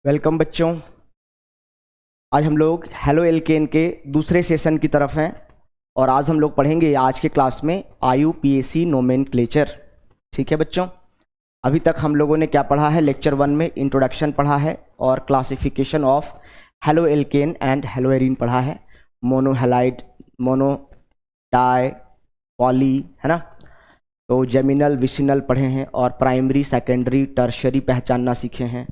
Welcome बच्चों। आज हम लोग हेलो एल्केन के दूसरे सेशन की तरफ हैं और आज हम लोग पढ़ेंगे आज के क्लास में IUPAC नोमेनक्लेचर। ठीक है बच्चों, अभी तक हम लोगों ने क्या पढ़ा है? लेक्चर 1 में इंट्रोडक्शन पढ़ा है और classification of halo alkane and haloarene पढ़ा है। मोनोहेलाइड, मोनो, डाई, पॉली, है ना। तो जेमिनल, विसिनल पढ़े हैं और प्राइमरी, सेकेंडरी, टर्शरी पहचानना सीखे हैं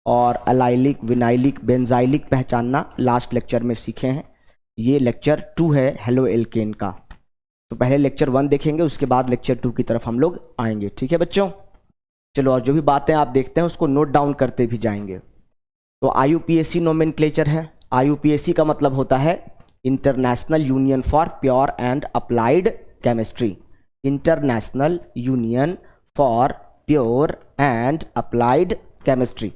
और अलाइलिक, विनाइलिक, बेंजाइलिक पहचानना लास्ट लेक्चर में सीखे हैं। ये लेक्चर 2 है हेलो एल्केन का। तो पहले लेक्चर 1 देखेंगे, उसके बाद लेक्चर 2 की तरफ हम लोग आएंगे। ठीक है बच्चों, चलो। और जो भी बातें आप देखते हैं उसको नोट डाउन करते भी जाएंगे। तो IUPAC नोमेनक्लेचर है। IUPAC का मतलब होता है international union for pure and applied chemistry. International union for pure and applied chemistry.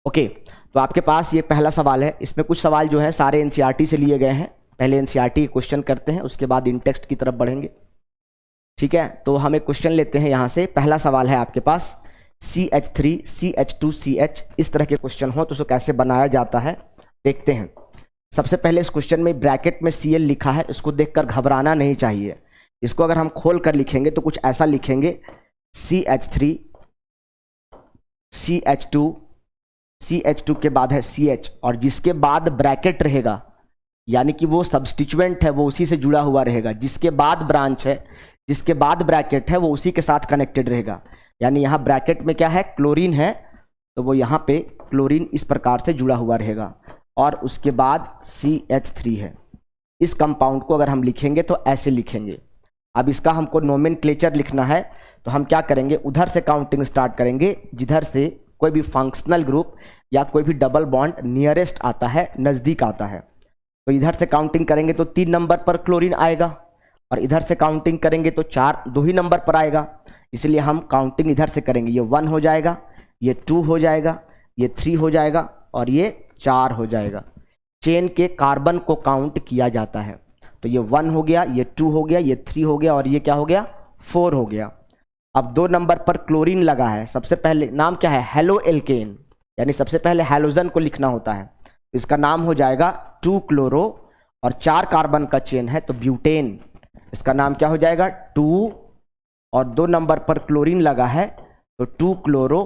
Okay, तो आपके पास ये पहला सवाल है। इसमें कुछ सवाल जो है सारे NCERT से लिए गए हैं। पहले NCERT के क्वेश्चन करते हैं, उसके बाद इन टेक्स्ट की तरफ बढ़ेंगे। ठीक है, तो हम एक क्वेश्चन लेते हैं यहाँ से। पहला सवाल है आपके पास CH3 CH2CH, इस तरह के क्वेश्चन हो तो उसको कैसे बनाया जाता है देखते हैं। सबसे पहले इस क्वेश्चन में ब्रैकेट में Cl लिखा है, इसको देखकर घबराना नहीं चाहिए। इसको अगर हम खोल कर लिखेंगे तो कुछ ऐसा लिखेंगे CH3 CH2 CH2 के बाद है CH और जिसके बाद ब्रैकेट रहेगा यानी कि वो सब्स्टिट्यूएंट है, वो उसी से जुड़ा हुआ रहेगा। जिसके बाद ब्रांच है, जिसके बाद ब्रैकेट है, वो उसी के साथ कनेक्टेड रहेगा। यानी यहाँ ब्रैकेट में क्या है? क्लोरीन है, तो वो यहाँ पे क्लोरीन इस प्रकार से जुड़ा हुआ रहेगा और उसके बाद CH3 है। इस कंपाउंड को अगर हम लिखेंगे तो ऐसे लिखेंगे। अब इसका हमको नोमेनक्लेचर लिखना है तो हम क्या करेंगे? उधर से काउंटिंग स्टार्ट करेंगे जिधर से कोई भी फंक्शनल ग्रुप या कोई भी डबल बॉन्ड नियरेस्ट आता है, नज़दीक आता है। तो इधर से काउंटिंग करेंगे तो 3 नंबर पर क्लोरीन आएगा और इधर से काउंटिंग करेंगे तो 2 ही नंबर पर आएगा। इसलिए हम काउंटिंग इधर से करेंगे। ये 1 हो जाएगा, ये 2 हो जाएगा, ये 3 हो जाएगा और ये 4 हो जाएगा। चेन के कार्बन को काउंट किया जाता है। तो ये 1 हो गया, ये 2 हो गया, ये 3 हो गया और ये क्या हो गया? 4 हो गया। अब 2 नंबर पर क्लोरीन लगा है। सबसे पहले नाम क्या है? हेलो एल्केन, यानी सबसे पहले हैलोजन को लिखना होता है। तो इसका नाम हो जाएगा 2 क्लोरो और 4 कार्बन का चेन है तो ब्यूटेन। इसका नाम क्या हो जाएगा? 2 और 2 नंबर पर क्लोरीन लगा है तो 2 क्लोरो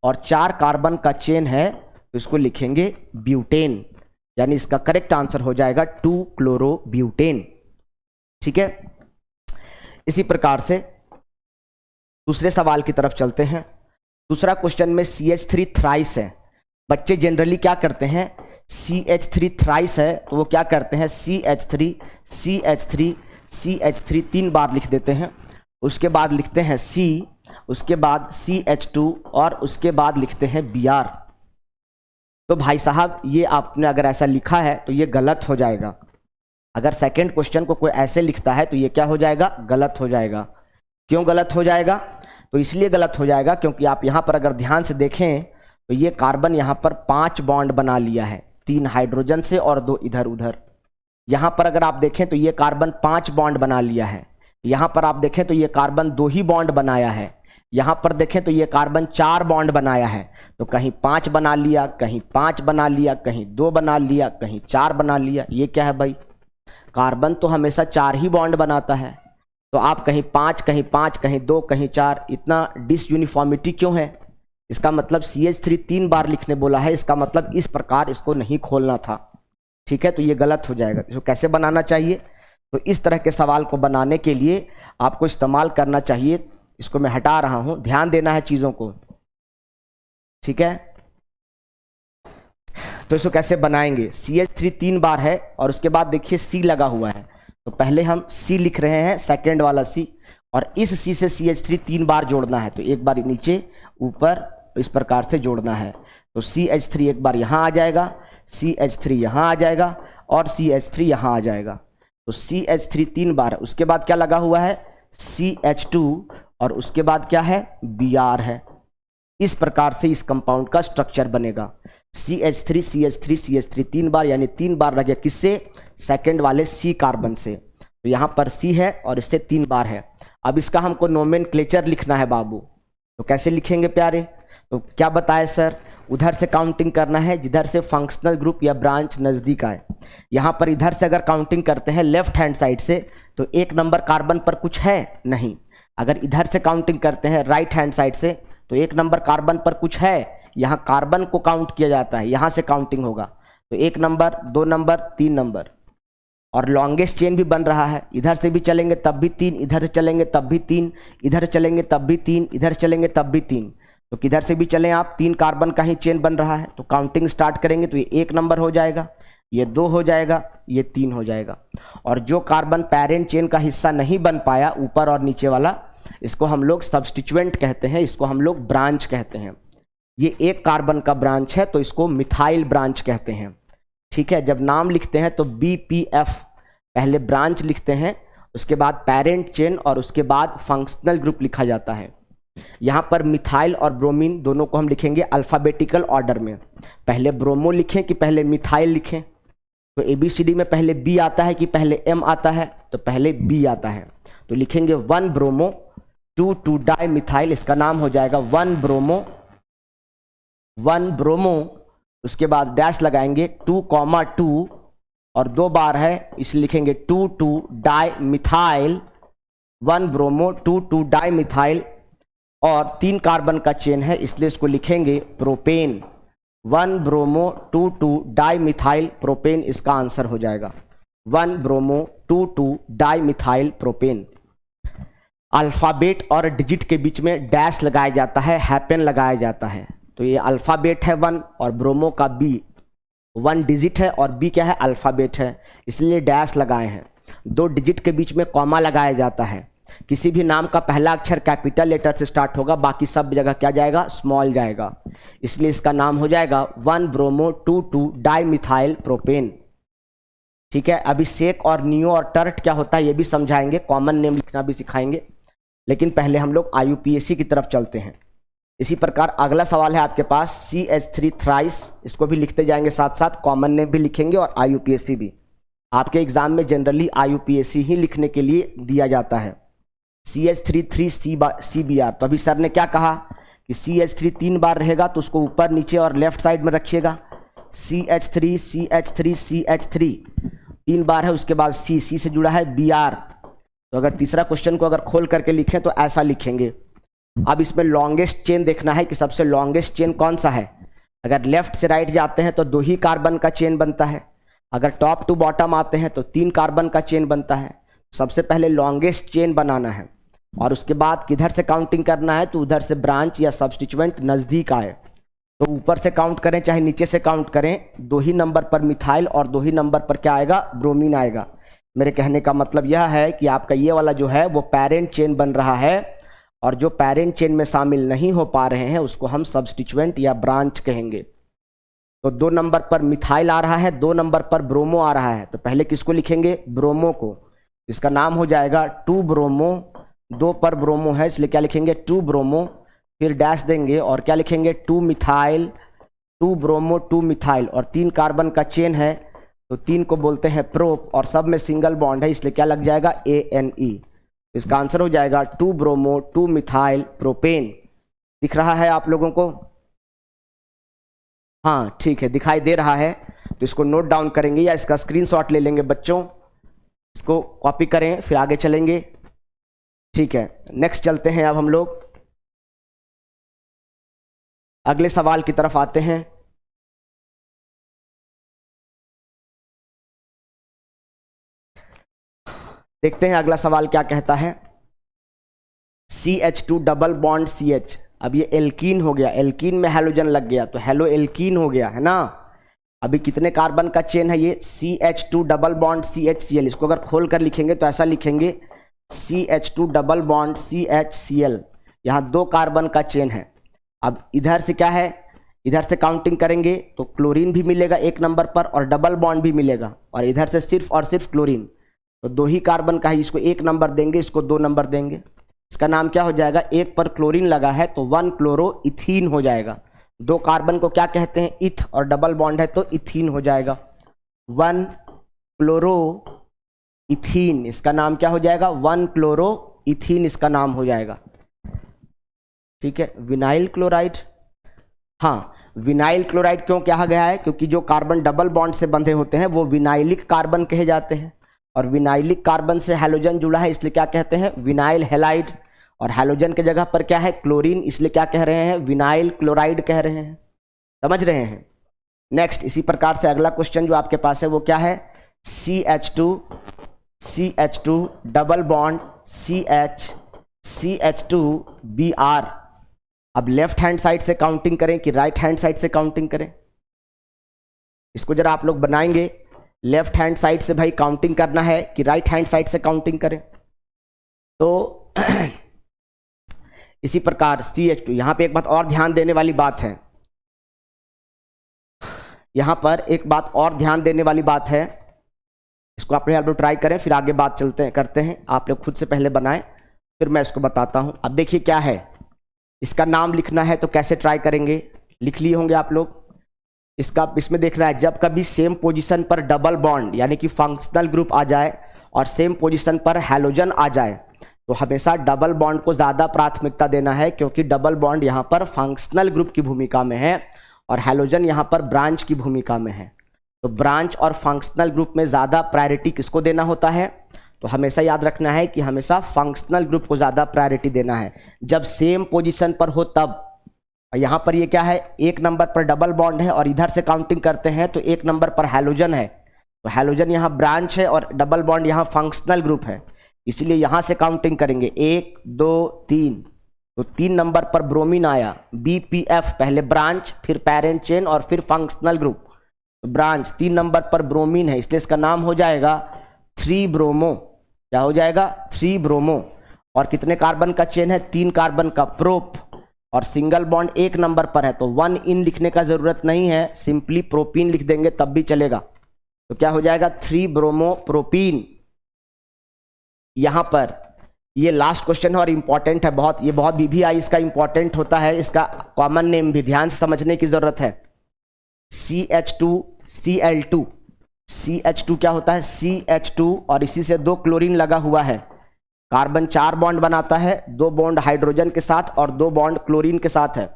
और 4 कार्बन का चेन है तो इसको लिखेंगे ब्यूटेन। यानी इसका करेक्ट आंसर हो जाएगा 2 क्लोरो ब्यूटेन। ठीक है, इसी प्रकार से दूसरे सवाल की तरफ चलते हैं। दूसरा क्वेश्चन में CH3 थ्राइस है। बच्चे जनरली क्या करते हैं? CH3 थ्राइस है तो वो क्या करते हैं? CH3 CH3 CH3 3 बार लिख देते हैं। उसके बाद लिखते हैं C, उसके बाद CH2 और उसके बाद लिखते हैं Br। तो भाई साहब ये आपने अगर ऐसा लिखा है तो ये गलत हो जाएगा। अगर सेकंड क्वेश्चन को कोई ऐसे लिखता है तो ये क्या हो जाएगा? गलत हो जाएगा। क्यों गलत हो जाएगा? तो इसलिए गलत हो जाएगा क्योंकि आप यहाँ पर अगर ध्यान से देखें तो ये कार्बन यहाँ पर 5 बॉन्ड बना लिया है, 3 हाइड्रोजन से और 2 इधर उधर। यहाँ पर अगर आप देखें तो ये कार्बन 5 बॉन्ड बना लिया है। यहाँ पर आप देखें तो ये कार्बन 2 ही बॉन्ड बनाया है। यहाँ पर देखें तो ये कार्बन 4 बॉन्ड बनाया है। तो कहीं 5 बना लिया, कहीं 5 बना लिया, कहीं 2 बना लिया, कहीं 4 बना लिया। ये क्या है भाई? कार्बन तो हमेशा 4 ही बॉन्ड बनाता है। तो आप कहीं 5 कहीं 5 कहीं 2 कहीं 4, इतना डिसयूनिफॉर्मिटी क्यों है? इसका मतलब CH3 3 बार लिखने बोला है, इसका मतलब इस प्रकार इसको नहीं खोलना था। ठीक है, तो ये गलत हो जाएगा। इसको कैसे बनाना चाहिए? तो इस तरह के सवाल को बनाने के लिए आपको इस्तेमाल करना चाहिए, इसको मैं हटा रहा हूं, ध्यान देना है चीज़ों को। ठीक है, तो इसको कैसे बनाएंगे? CH3 3 बार है और उसके बाद देखिए C लगा हुआ है। तो पहले हम C लिख रहे हैं, सेकेंड वाला C, और इस C से CH3 3 बार जोड़ना है। तो एक बार नीचे ऊपर इस प्रकार से जोड़ना है। तो CH3 एक बार यहाँ आ जाएगा, CH3 यहाँ आ जाएगा और CH3 यहाँ आ जाएगा। तो CH3 3 बार है। उसके बाद क्या लगा हुआ है? CH2 और उसके बाद क्या है? Br है। इस प्रकार से इस कंपाउंड का स्ट्रक्चर बनेगा। CH3 CH3 CH3 3 बार, यानी 3 बार लगे किससे? सेकेंड वाले C कार्बन से। तो यहाँ पर C है और इससे 3 बार है। अब इसका हमको नोमेनक्लेचर लिखना है बाबू। तो कैसे लिखेंगे प्यारे? तो क्या बताए सर? उधर से काउंटिंग करना है जिधर से फंक्शनल ग्रुप या ब्रांच नज़दीक आए। यहाँ पर इधर से अगर काउंटिंग करते हैं लेफ्ट हैंड साइड से तो 1 नंबर कार्बन पर कुछ है नहीं। अगर इधर से काउंटिंग करते हैं राइट हैंड साइड से तो 1 नंबर कार्बन पर कुछ है, यहाँ कार्बन को काउंट किया जाता है, यहाँ से काउंटिंग होगा। तो 1 नंबर, 2 नंबर, 3 नंबर, और लॉन्गेस्ट चेन भी बन रहा है। इधर से भी चलेंगे तब भी 3, इधर से चलेंगे तब भी 3, इधर चलेंगे तब भी 3, इधर चलेंगे तब भी 3। तो किधर से भी चलें आप, 3 कार्बन का ही चेन बन रहा है। तो काउंटिंग स्टार्ट करेंगे तो ये 1 नंबर हो जाएगा, ये 2 हो जाएगा, ये 3 हो जाएगा। और जो कार्बन पेरेंट चेन का हिस्सा नहीं बन पाया, ऊपर और नीचे वाला, इसको हम लोग सब्स्टिट्यूएंट कहते हैं, इसको हम लोग ब्रांच कहते हैं। ये 1 कार्बन का ब्रांच है तो इसको मिथाइल ब्रांच कहते हैं। ठीक है, जब नाम लिखते हैं तो BPF पहले ब्रांच लिखते हैं, उसके बाद पेरेंट चेन और उसके बाद फंक्शनल ग्रुप लिखा जाता है। यहाँ पर मिथाइल और ब्रोमीन दोनों को हम लिखेंगे अल्फ़ाबेटिकल ऑर्डर में। पहले ब्रोमो लिखें कि पहले मिथाइल लिखें? तो ABCD में पहले B आता है कि पहले M आता है? तो पहले B आता है। तो लिखेंगे 1 ब्रोमो 2 डाई मिथाइल, इसका नाम हो जाएगा 1 ब्रोमो, उसके बाद डैश लगाएंगे 2,2 और 2 बार है इसलिए लिखेंगे 2 di methyl, 1 bromo 2 di methyl, और 3 कार्बन का चेन है इसलिए इसको लिखेंगे propane, 1 bromo 2 di methyl propane, इसका आंसर हो जाएगा 1 bromo 2 di methyl propane. Alphabet और डिजिट के बीच में डैश लगाया जाता है, हैपन लगाया जाता है। तो ये अल्फ़ाबेट है 1 और ब्रोमो का B 1 डिजिट है और B क्या है, अल्फ़ाबेट है, इसलिए डैश लगाए हैं। 2 डिजिट के बीच में कॉमा लगाया जाता है। किसी भी नाम का पहला अक्षर कैपिटल लेटर से स्टार्ट होगा, बाकी सब जगह क्या जाएगा, स्मॉल जाएगा, इसलिए इसका नाम हो जाएगा 1 ब्रोमो 2 डाई मिथाइल प्रोपेन। ठीक है, अभी सेक और नियो और टर्ट क्या होता है ये भी समझाएंगे, कॉमन नेम लिखना भी सिखाएंगे, लेकिन पहले हम लोग IUPAC की तरफ चलते हैं। इसी प्रकार अगला सवाल है आपके पास CH3 थ्राइस, इसको भी लिखते जाएंगे साथ साथ, कॉमन नेम भी लिखेंगे और IUPAC भी। आपके एग्जाम में जनरली IUPAC ही लिखने के लिए दिया जाता है। CH3 CBr, तो अभी सर ने क्या कहा कि CH3 3 बार रहेगा तो उसको ऊपर नीचे और लेफ्ट साइड में रखिएगा। CH3 CH3 CH3 3 बार है, उसके बाद C से जुड़ा है Br। तो अगर तीसरा क्वेश्चन को अगर खोल करके लिखें तो ऐसा लिखेंगे। अब इसमें लॉन्गेस्ट चेन देखना है कि सबसे लॉन्गेस्ट चेन कौन सा है। अगर लेफ्ट से राइट जाते हैं तो 2 ही कार्बन का चेन बनता है, अगर टॉप टू बॉटम आते हैं तो 3 कार्बन का चेन बनता है। सबसे पहले लॉन्गेस्ट चेन बनाना है और उसके बाद किधर से काउंटिंग करना है, तो उधर से ब्रांच या सब्स्टिट्यूएंट नज़दीक आए तो ऊपर से काउंट करें चाहे नीचे से काउंट करें, 2 ही नंबर पर मिथाइल और 2 ही नंबर पर क्या आएगा, ब्रोमीन आएगा। मेरे कहने का मतलब यह है कि आपका ये वाला जो है वो पेरेंट चेन बन रहा है और जो पेरेंट चेन में शामिल नहीं हो पा रहे हैं उसको हम सब्स्टिट्यूएंट या ब्रांच कहेंगे। तो 2 नंबर पर मिथाइल आ रहा है, 2 नंबर पर ब्रोमो आ रहा है, तो पहले किसको लिखेंगे, ब्रोमो को। इसका नाम हो जाएगा 2 ब्रोमो, 2 पर ब्रोमो है इसलिए क्या लिखेंगे 2 ब्रोमो, फिर डैश देंगे और क्या लिखेंगे 2 मिथाइल, 2 ब्रोमो 2 मिथाइल, और 3 कार्बन का चेन है तो 3 को बोलते हैं प्रोप और सब में सिंगल बॉन्ड है इसलिए क्या लग जाएगा ANE। इसका आंसर हो जाएगा 2 ब्रोमो 2 मिथाइल प्रोपेन। दिख रहा है आप लोगों को? हाँ ठीक है, दिखाई दे रहा है तो इसको नोट डाउन करेंगे या इसका स्क्रीनशॉट ले लेंगे बच्चों, इसको कॉपी करें फिर आगे चलेंगे। ठीक है, नेक्स्ट चलते हैं। अब हम लोग अगले सवाल की तरफ आते हैं। देखते हैं अगला सवाल क्या कहता है। CH2 डबल बॉन्ड CH, अब ये एल्कीन हो गया, एल्कीन में हैलोजन लग गया तो हेलो एल्कीन हो गया है ना। अभी कितने कार्बन का चेन है ये, CH2 डबल बॉन्ड CHCl। इसको अगर खोल कर लिखेंगे तो ऐसा लिखेंगे CH2 डबल बॉन्ड CHCl। यहाँ 2 कार्बन का चेन है। अब इधर से क्या है, इधर से काउंटिंग करेंगे तो क्लोरीन भी मिलेगा 1 नंबर पर और डबल बॉन्ड भी मिलेगा, और इधर से सिर्फ और सिर्फ क्लोरीन, तो 2 ही कार्बन का ही, इसको 1 नंबर देंगे, इसको 2 नंबर देंगे। इसका नाम क्या हो जाएगा, 1 पर क्लोरीन लगा है तो 1 क्लोरो इथीन हो जाएगा। 2 कार्बन को क्या कहते हैं, इथ, और डबल बॉन्ड है तो इथीन हो जाएगा, 1 क्लोरो इथीन। इसका नाम क्या हो जाएगा, 1 क्लोरो इथीन इसका नाम हो जाएगा। ठीक है, विनाइल क्लोराइड। हाँ, विनाइल क्लोराइड क्यों कहा गया है? क्योंकि जो कार्बन डबल बॉन्ड से बंधे होते हैं वो विनाइलिक कार्बन कहे जाते हैं, और विनाइलिक कार्बन से हैलोजन जुड़ा है इसलिए क्या कहते हैं? Vinyl halide. और हैलोजन के जगह पर क्या है? क्लोरीन, इसलिए क्या कह रहे हैं? विनाइल क्लोराइड कह रहे हैं। समझ रहे हैं? नेक्स्ट, इसी प्रकार से अगला क्वेश्चन जो आपके पास है वो क्या है? CH2 double bond CH2Br। अब लेफ्ट हैंड साइड से काउंटिंग करें कि राइट हैंड साइड से काउंटिंग करें? इसको जरा आप लोग बनाएंगे, लेफ्ट हैंड साइड से भाई काउंटिंग करना है कि राइट हैंड साइड से काउंटिंग करें? तो इसी प्रकार CH2, यहां पे एक बात और ध्यान देने वाली बात है, यहां पर एक बात और ध्यान देने वाली बात है, इसको अपने आप लोग ट्राई करें, फिर आगे बात करते हैं। आप लोग खुद से पहले बनाएं, फिर मैं इसको बताता हूं। अब देखिए क्या है, इसका नाम लिखना है तो कैसे ट्राई करेंगे? लिख लिए होंगे आप लोग। इसमें देखना है, जब कभी सेम पोजीशन पर डबल बॉन्ड यानी कि फंक्शनल ग्रुप आ जाए और सेम पोजीशन पर हैलोजन आ जाए तो हमेशा डबल बॉन्ड को ज़्यादा प्राथमिकता देना है, क्योंकि डबल बॉन्ड यहाँ पर फंक्शनल ग्रुप की भूमिका में है और हैलोजन यहाँ पर ब्रांच की भूमिका में है। तो ब्रांच और फंक्शनल ग्रुप में ज़्यादा प्रायोरिटी किसको देना होता है? तो हमेशा याद रखना है कि हमेशा फंक्शनल ग्रुप को ज़्यादा प्रायोरिटी देना है जब सेम पोजीशन पर हो तब। यहाँ पर ये क्या है? 1 नंबर पर डबल बॉन्ड है और इधर से काउंटिंग करते हैं तो 1 नंबर पर हैलोजन है, तो हैलोजन यहाँ ब्रांच है और डबल बॉन्ड यहाँ फंक्शनल ग्रुप है, इसलिए यहाँ से काउंटिंग करेंगे 1 2 3। तो 3 नंबर पर ब्रोमीन आया, BPF, पहले ब्रांच फिर पेरेंट चेन और फिर फंक्शनल ग्रुप। तो ब्रांच 3 नंबर पर ब्रोमीन है, इसलिए इसका नाम हो जाएगा 3 ब्रोमो। क्या हो जाएगा? 3 ब्रोमो। और कितने कार्बन का चेन है? 3 कार्बन का, प्रोप। और सिंगल बॉन्ड 1 नंबर पर है तो 1 इन लिखने का जरूरत नहीं है, सिंपली प्रोपीन लिख देंगे तब भी चलेगा। तो क्या हो जाएगा? 3 ब्रोमो प्रोपीन। यहां पर ये लास्ट क्वेश्चन है और इंपॉर्टेंट है बहुत, ये बहुत VVI इसका इंपॉर्टेंट होता है, इसका कॉमन नेम भी ध्यान से समझने की जरूरत है। CH2Cl2, CH2 क्या होता है? CH2 और इसी से 2 क्लोरीन लगा हुआ है, कार्बन 4 बॉन्ड बनाता है, 2 बॉन्ड हाइड्रोजन के साथ और 2 बॉन्ड क्लोरीन के साथ है।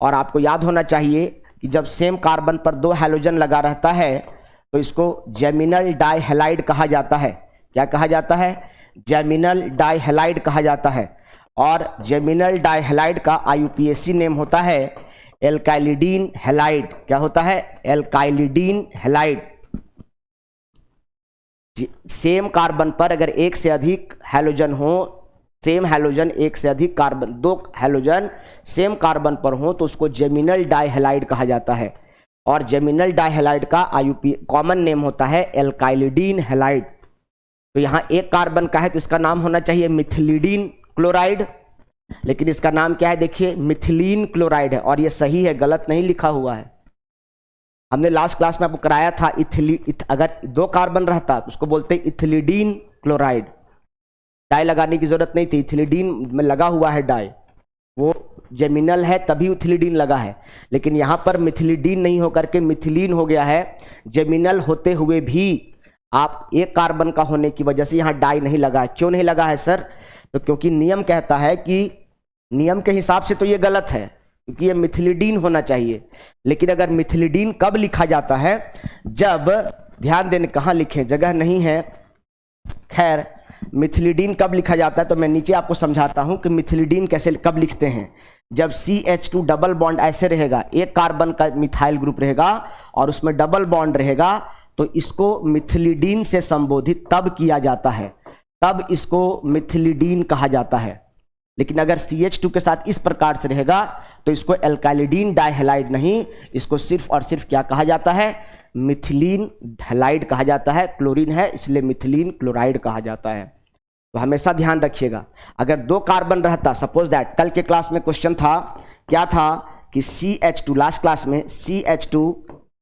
और आपको याद होना चाहिए कि जब सेम कार्बन पर 2 हैलोजन लगा रहता है तो इसको जेमिनल डाइहैलाइड कहा जाता है। क्या कहा जाता है? जेमिनल डाइहैलाइड कहा जाता है। और जेमिनल डाइहैलाइड का IUPAC नेम होता है एल्काइलिडीन हैलाइड। क्या होता है? एल्काइलिडीन हैलाइड। सेम कार्बन पर अगर एक से अधिक हैलोजन हो, सेम हैलोजन एक से अधिक कार्बन, 2 हैलोजन सेम कार्बन पर हो तो उसको जेमिनल डाइहैलाइड कहा जाता है। और जेमिनल डाइहैलाइड का IUP कॉमन नेम होता है एल्काइलिडीन हैलाइड। तो यहाँ 1 कार्बन का है तो इसका नाम होना चाहिए मिथिलिडीन क्लोराइड, लेकिन इसका नाम क्या है? देखिए मिथिलीन क्लोराइड है, और ये सही है, गलत नहीं लिखा हुआ है। हमने लास्ट क्लास में आपको कराया था अगर 2 कार्बन रहता तो उसको बोलते इथिलिडीन क्लोराइड। डाई लगाने की जरूरत नहीं थी, इथिलिडीन में लगा हुआ है डाई, वो जेमिनल है तभी इथिलिडीन लगा है। लेकिन यहाँ पर मिथिलिडीन नहीं होकर के मिथिलीन हो गया है। जेमिनल होते हुए भी आप 1 कार्बन का होने की वजह से यहाँ डाई नहीं लगा है। क्यों नहीं लगा है सर? तो क्योंकि नियम कहता है कि, नियम के हिसाब से तो ये गलत है क्योंकि ये मिथिलिडीन होना चाहिए, लेकिन अगर मिथिलिडीन कब लिखा जाता है? जब, ध्यान देने, कहाँ लिखें, जगह नहीं है, खैर मिथिलिडीन कब लिखा जाता है तो मैं नीचे आपको समझाता हूं कि मिथिलिडीन कैसे कब लिखते हैं। जब CH2 डबल बॉन्ड ऐसे रहेगा, 1 कार्बन का मिथाइल ग्रुप रहेगा और उसमें डबल बॉन्ड रहेगा तो इसको मिथिलिडीन से संबोधित तब किया जाता है, तब इसको मिथिलिडीन कहा जाता है। लेकिन अगर CH2 के साथ इस प्रकार से रहेगा तो इसको एल्काइलिडीन डाइहैलाइड नहीं, इसको सिर्फ और सिर्फ क्या कहा जाता है? मिथिलीन हैलाइड कहा जाता है। क्लोरीन है इसलिए मिथिलीन क्लोराइड कहा जाता है। तो हमेशा ध्यान रखिएगा, अगर 2 कार्बन रहता, सपोज दैट, कल के क्लास में क्वेश्चन था, क्या था कि CH2, लास्ट क्लास में CH2,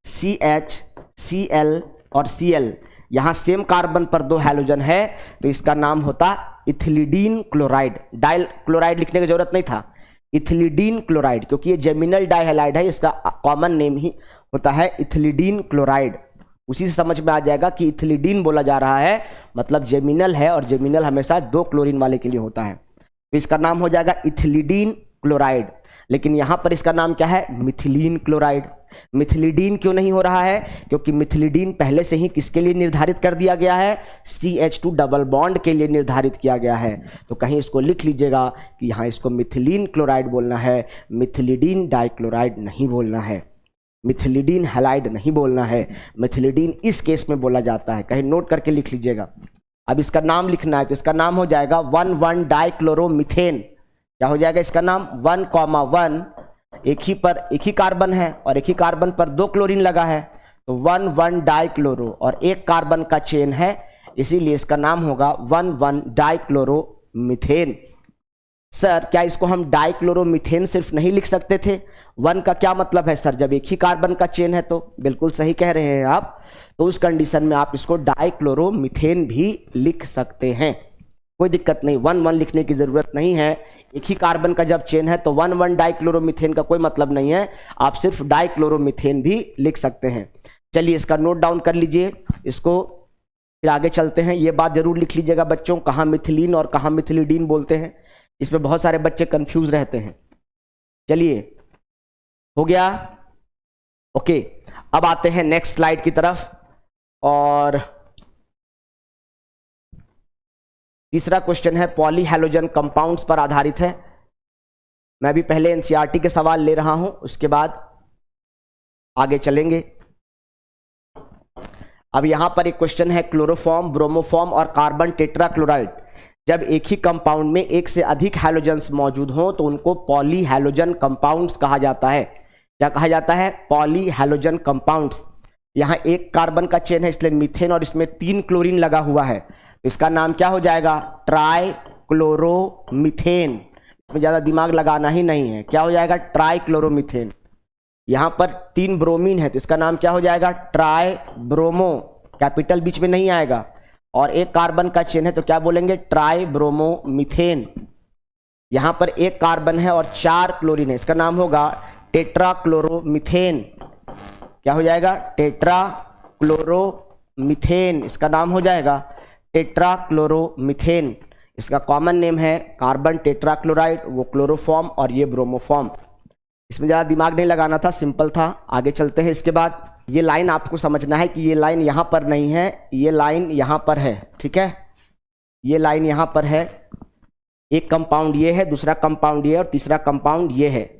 CH, Cl और Cl, यहाँ सेम कार्बन पर 2 हैलोजन है तो इसका नाम होता इथिलिडीन क्लोराइड। डाई क्लोराइड लिखने की जरूरत नहीं था, इथिलिडीन क्लोराइड, क्योंकि ये जेमिनल डाइहैलाइड है, इसका कॉमन नेम ही होता है इथिलिडीन क्लोराइड। उसी से समझ में आ जाएगा कि इथिलिडीन बोला जा रहा है मतलब जेमिनल है, और जेमिनल हमेशा 2 क्लोरीन वाले के लिए होता है, तो इसका नाम हो जाएगा इथिलिडीन क्लोराइड, लेकिन यहां पर इसका नाम क्या है, मिथिलीन क्लोराइड। मिथिलिडीन क्यों नहीं हो रहा है, क्योंकि मिथिलिडीन पहले से ही किसके लिए निर्धारित कर दिया गया है, CH2 डबल बॉन्ड के लिए निर्धारित किया गया है। तो कहीं इसको लिख लीजिएगा कि यहां इसको मिथिलीन क्लोराइड बोलना है, मिथिलिडीन डाइक्लोराइड नहीं बोलना है, मिथिलिडीन हैलाइड नहीं बोलना है। मिथिलिडीन इस केस में बोला जाता है, कहीं नोट करके लिख लीजिएगा। अब इसका नाम लिखना है तो इसका नाम हो जाएगा 1,1 डाइक्लोरोमीथेन। क्या हो जाएगा इसका नाम, 1,1, एक ही कार्बन है और एक ही कार्बन पर 2 क्लोरीन लगा है, तो 1,1 डाइक्लोरो, और एक कार्बन का चेन है, इसीलिए इसका नाम होगा 1,1 डाइक्लोरोमीथेन। सर क्या इसको हम डाइक्लोरोमीथेन सिर्फ नहीं लिख सकते थे, 1 का क्या मतलब है सर, जब एक ही कार्बन का चेन है, तो बिल्कुल सही कह रहे हैं आप। तो उस कंडीशन में आप इसको डाइक्लोरोमीथेन भी लिख सकते हैं, कोई दिक्कत नहीं, 1,1 लिखने की जरूरत नहीं है। एक ही कार्बन का जब चेन है तो 1,1 डाइक्लोरोमीथेन का कोई मतलब नहीं है, आप सिर्फ डाइक्लोरोमीथेन भी लिख सकते हैं। चलिए इसका नोट डाउन कर लीजिए, इसको फिर आगे चलते हैं। ये बात जरूर लिख लीजिएगा बच्चों, कहाँ मिथिलीन और कहाँ मिथिलिडीन बोलते हैं, इसमें बहुत सारे बच्चे कंफ्यूज रहते हैं। चलिए हो गया, ओके। अब आते हैं नेक्स्ट स्लाइड की तरफ, और तीसरा क्वेश्चन है पॉली हैलोजन कंपाउंड्स पर आधारित है। मैं भी पहले एनसीईआरटी के सवाल ले रहा हूं, उसके बाद आगे चलेंगे। अब यहां पर एक क्वेश्चन है, क्लोरोफॉर्म, ब्रोमोफॉर्म और कार्बन टेट्राक्लोराइड जब एक ही कंपाउंड में एक से अधिक हैलोजन्स मौजूद हों तो उनको पॉली हैलोजन कंपाउंड्स कहा जाता है। क्या कहा जाता है, पॉली हैलोजन कंपाउंड्स। यहाँ एक कार्बन का चेन है इसलिए मीथेन, और इसमें 3 क्लोरीन लगा हुआ है, तो इसका नाम क्या हो जाएगा, ट्राई क्लोरोमीथेन। इसमें ज़्यादा दिमाग लगाना ही नहीं है, क्या हो जाएगा, ट्राई क्लोरोमीथेन। यहाँ पर 3 ब्रोमीन है तो इसका नाम क्या हो जाएगा, ट्राई ब्रोमो, कैपिटल बीच में नहीं आएगा, और एक कार्बन का चेन है तो क्या बोलेंगे, ट्राई ब्रोमोमीथेन। यहाँ पर एक कार्बन है और 4 क्लोरीन है, इसका नाम होगा टेट्रा क्लोरोमीथेन। क्या हो जाएगा, टेट्रा क्लोरोमीथेन, इसका नाम हो जाएगा टेट्रा क्लोरोमीथेन। इसका कॉमन नेम है कार्बन टेट्राक्लोराइड, वो क्लोरोफॉर्म और ये ब्रोमोफॉर्म। इसमें ज़्यादा दिमाग नहीं लगाना था, सिंपल था। आगे चलते हैं। इसके बाद ये लाइन आपको समझना है कि ये लाइन यहाँ पर नहीं है, ये लाइन यहाँ पर है, ठीक है, ये लाइन यहाँ पर है। एक कंपाउंड ये है, दूसरा कंपाउंड ये और तीसरा कंपाउंड ये है।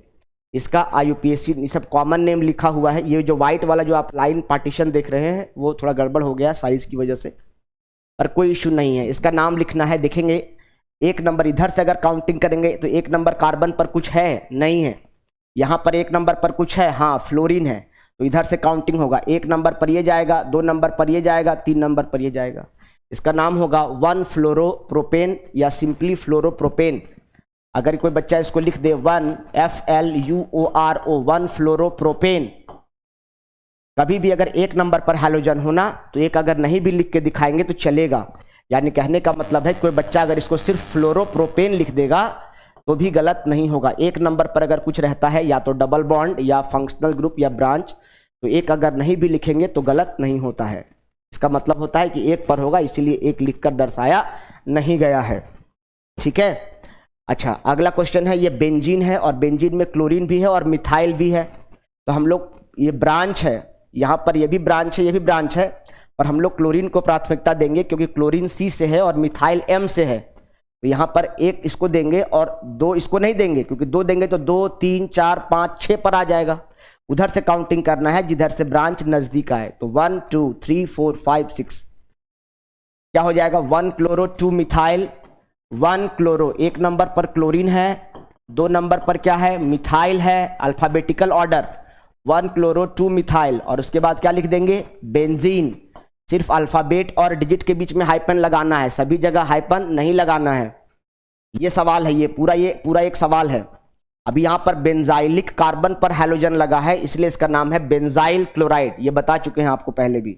इसका IUPAC ये सब कॉमन नेम लिखा हुआ है। ये जो व्हाइट वाला जो आप लाइन पार्टीशन देख रहे हैं वो थोड़ा गड़बड़ हो गया साइज की वजह से, पर कोई इशू नहीं है। इसका नाम लिखना है, देखेंगे 1 नंबर इधर से अगर काउंटिंग करेंगे तो 1 नंबर कार्बन पर कुछ है, नहीं है। यहाँ पर 1 नंबर पर कुछ है, हाँ फ्लोरीन है, तो इधर से काउंटिंग होगा, 1 नंबर पर ये जाएगा, 2 नंबर पर ये जाएगा, 3 नंबर पर ये जाएगा। इसका नाम होगा 1 फ्लोरोप्रोपेन या सिंपली फ्लोरोप्रोपेन। अगर कोई बच्चा इसको लिख दे 1 FLUORO 1 फ्लोरोप्रोपेन, कभी भी अगर 1 नंबर पर हैलोजन होना तो एक अगर नहीं भी लिख के दिखाएंगे तो चलेगा। यानी कहने का मतलब है कोई बच्चा अगर इसको सिर्फ फ्लोरोप्रोपेन लिख देगा तो भी गलत नहीं होगा। 1 नंबर पर अगर कुछ रहता है या तो डबल बॉन्ड या फंक्शनल ग्रुप या ब्रांच, तो एक अगर नहीं भी लिखेंगे तो गलत नहीं होता है। इसका मतलब होता है कि 1 पर होगा, इसीलिए 1 लिखकर दर्शाया नहीं गया है, ठीक है। अच्छा, अगला क्वेश्चन है, ये बेंजीन है और बेंजीन में क्लोरीन भी है और मिथाइल भी है। तो हम लोग, ये ब्रांच है, यहाँ पर ये भी ब्रांच है, ये भी ब्रांच है, पर हम लोग क्लोरीन को प्राथमिकता देंगे क्योंकि क्लोरीन C से है और मिथाइल M से है। तो यहाँ पर 1 इसको देंगे और 2 इसको नहीं देंगे, क्योंकि 2 देंगे तो 2 3 4 5 6 पर आ जाएगा। उधर से काउंटिंग करना है जिधर से ब्रांच नजदीक आए। तो 1 2 3 4 5 6 क्या हो जाएगा, 1 क्लोरो 2 मिथाइल, 1 क्लोरो, 1 नंबर पर क्लोरीन है, 2 नंबर पर क्या है, मिथाइल है, अल्फाबेटिकल ऑर्डर, 1 क्लोरो 2 मिथाइल, और उसके बाद क्या लिख देंगे, बेंजीन। सिर्फ अल्फाबेट और डिजिट के बीच में हाइपन लगाना है, सभी जगह हाइपन नहीं लगाना है। ये सवाल है, ये पूरा एक सवाल है। अभी यहाँ पर बेंजाइलिक कार्बन पर हैलोजन लगा है, इसलिए इसका नाम है बेंजाइल क्लोराइड। ये बता चुके हैं आपको पहले भी।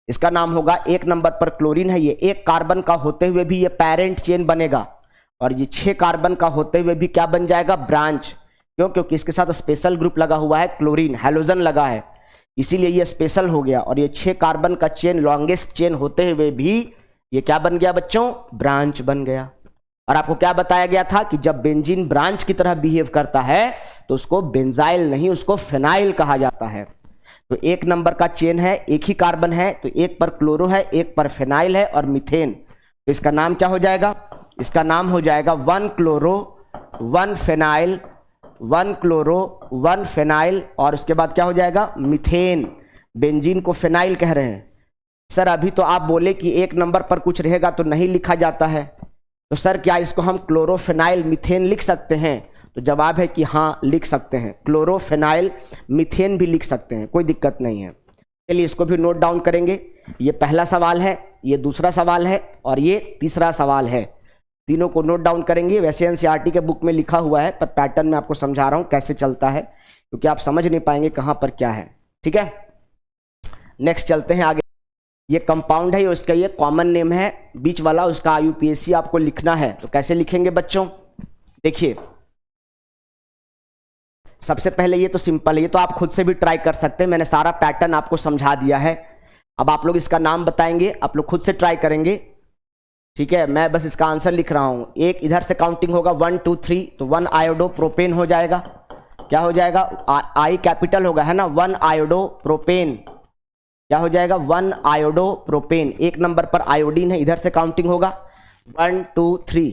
इसका नाम होगा, 1 नंबर पर क्लोरीन है, ये 1 कार्बन का होते हुए भी ये पेरेंट चेन बनेगा, और ये 6 कार्बन का होते हुए भी क्या बन जाएगा, ब्रांच। क्यों, क्योंकि इसके साथ स्पेशल ग्रुप लगा हुआ है, क्लोरीन हैलोजन लगा है, इसीलिए ये स्पेशल हो गया। और ये 6 कार्बन का चेन लॉन्गेस्ट चेन होते हुए भी ये क्या बन गया बच्चों, ब्रांच बन गया। और आपको क्या बताया गया था कि जब बेंजीन ब्रांच की तरह बिहेव करता है तो उसको बेंजाइल नहीं, उसको फेनाइल कहा जाता है। तो 1 नंबर का चेन है, एक ही कार्बन है, तो एक पर क्लोरो है, एक पर फेनाइल है और मीथेन। तो इसका नाम क्या हो जाएगा? इसका नाम हो जाएगा 1 क्लोरो 1 फेनाइल, 1 क्लोरो 1 फेनाइल, और उसके बाद क्या हो जाएगा? मीथेन। बेंजीन को फेनाइल कह रहे हैं। सर अभी तो आप बोले कि 1 नंबर पर कुछ रहेगा तो नहीं लिखा जाता है, तो सर क्या इसको हम क्लोरोफेनाइल मीथेन लिख सकते हैं? तो जवाब है कि हाँ लिख सकते हैं, क्लोरोफेनाइल मीथेन भी लिख सकते हैं, कोई दिक्कत नहीं है। चलिए इसको भी नोट डाउन करेंगे। ये पहला सवाल है, ये दूसरा सवाल है और ये तीसरा सवाल है। तीनों को नोट डाउन करेंगे। वैसे एनसीईआरटी के बुक में लिखा हुआ है, पर पैटर्न में आपको समझा रहा हूँ कैसे चलता है, क्योंकि आप समझ नहीं पाएंगे कहाँ पर क्या है। ठीक है, नेक्स्ट चलते हैं आगे। ये कंपाउंड है, उसका ये कॉमन नेम है, बीच वाला उसका आईयूपीएसी आपको लिखना है। तो कैसे लिखेंगे बच्चों? देखिए सबसे पहले ये तो सिंपल है, ये तो आप खुद से भी ट्राई कर सकते हैं, मैंने सारा पैटर्न आपको समझा दिया है। अब आप लोग इसका नाम बताएंगे, आप लोग खुद से ट्राई करेंगे। ठीक है, मैं बस इसका आंसर लिख रहा हूं। एक इधर से काउंटिंग होगा 1 2 3, तो 1 आयोडो प्रोपेन हो जाएगा। क्या हो जाएगा? आई कैपिटल होगा, है ना, 1 आयोडो प्रोपेन। क्या हो जाएगा? 1 आयोडो प्रोपेन। 1 नंबर पर आयोडीन है, इधर से काउंटिंग होगा 1 2 3।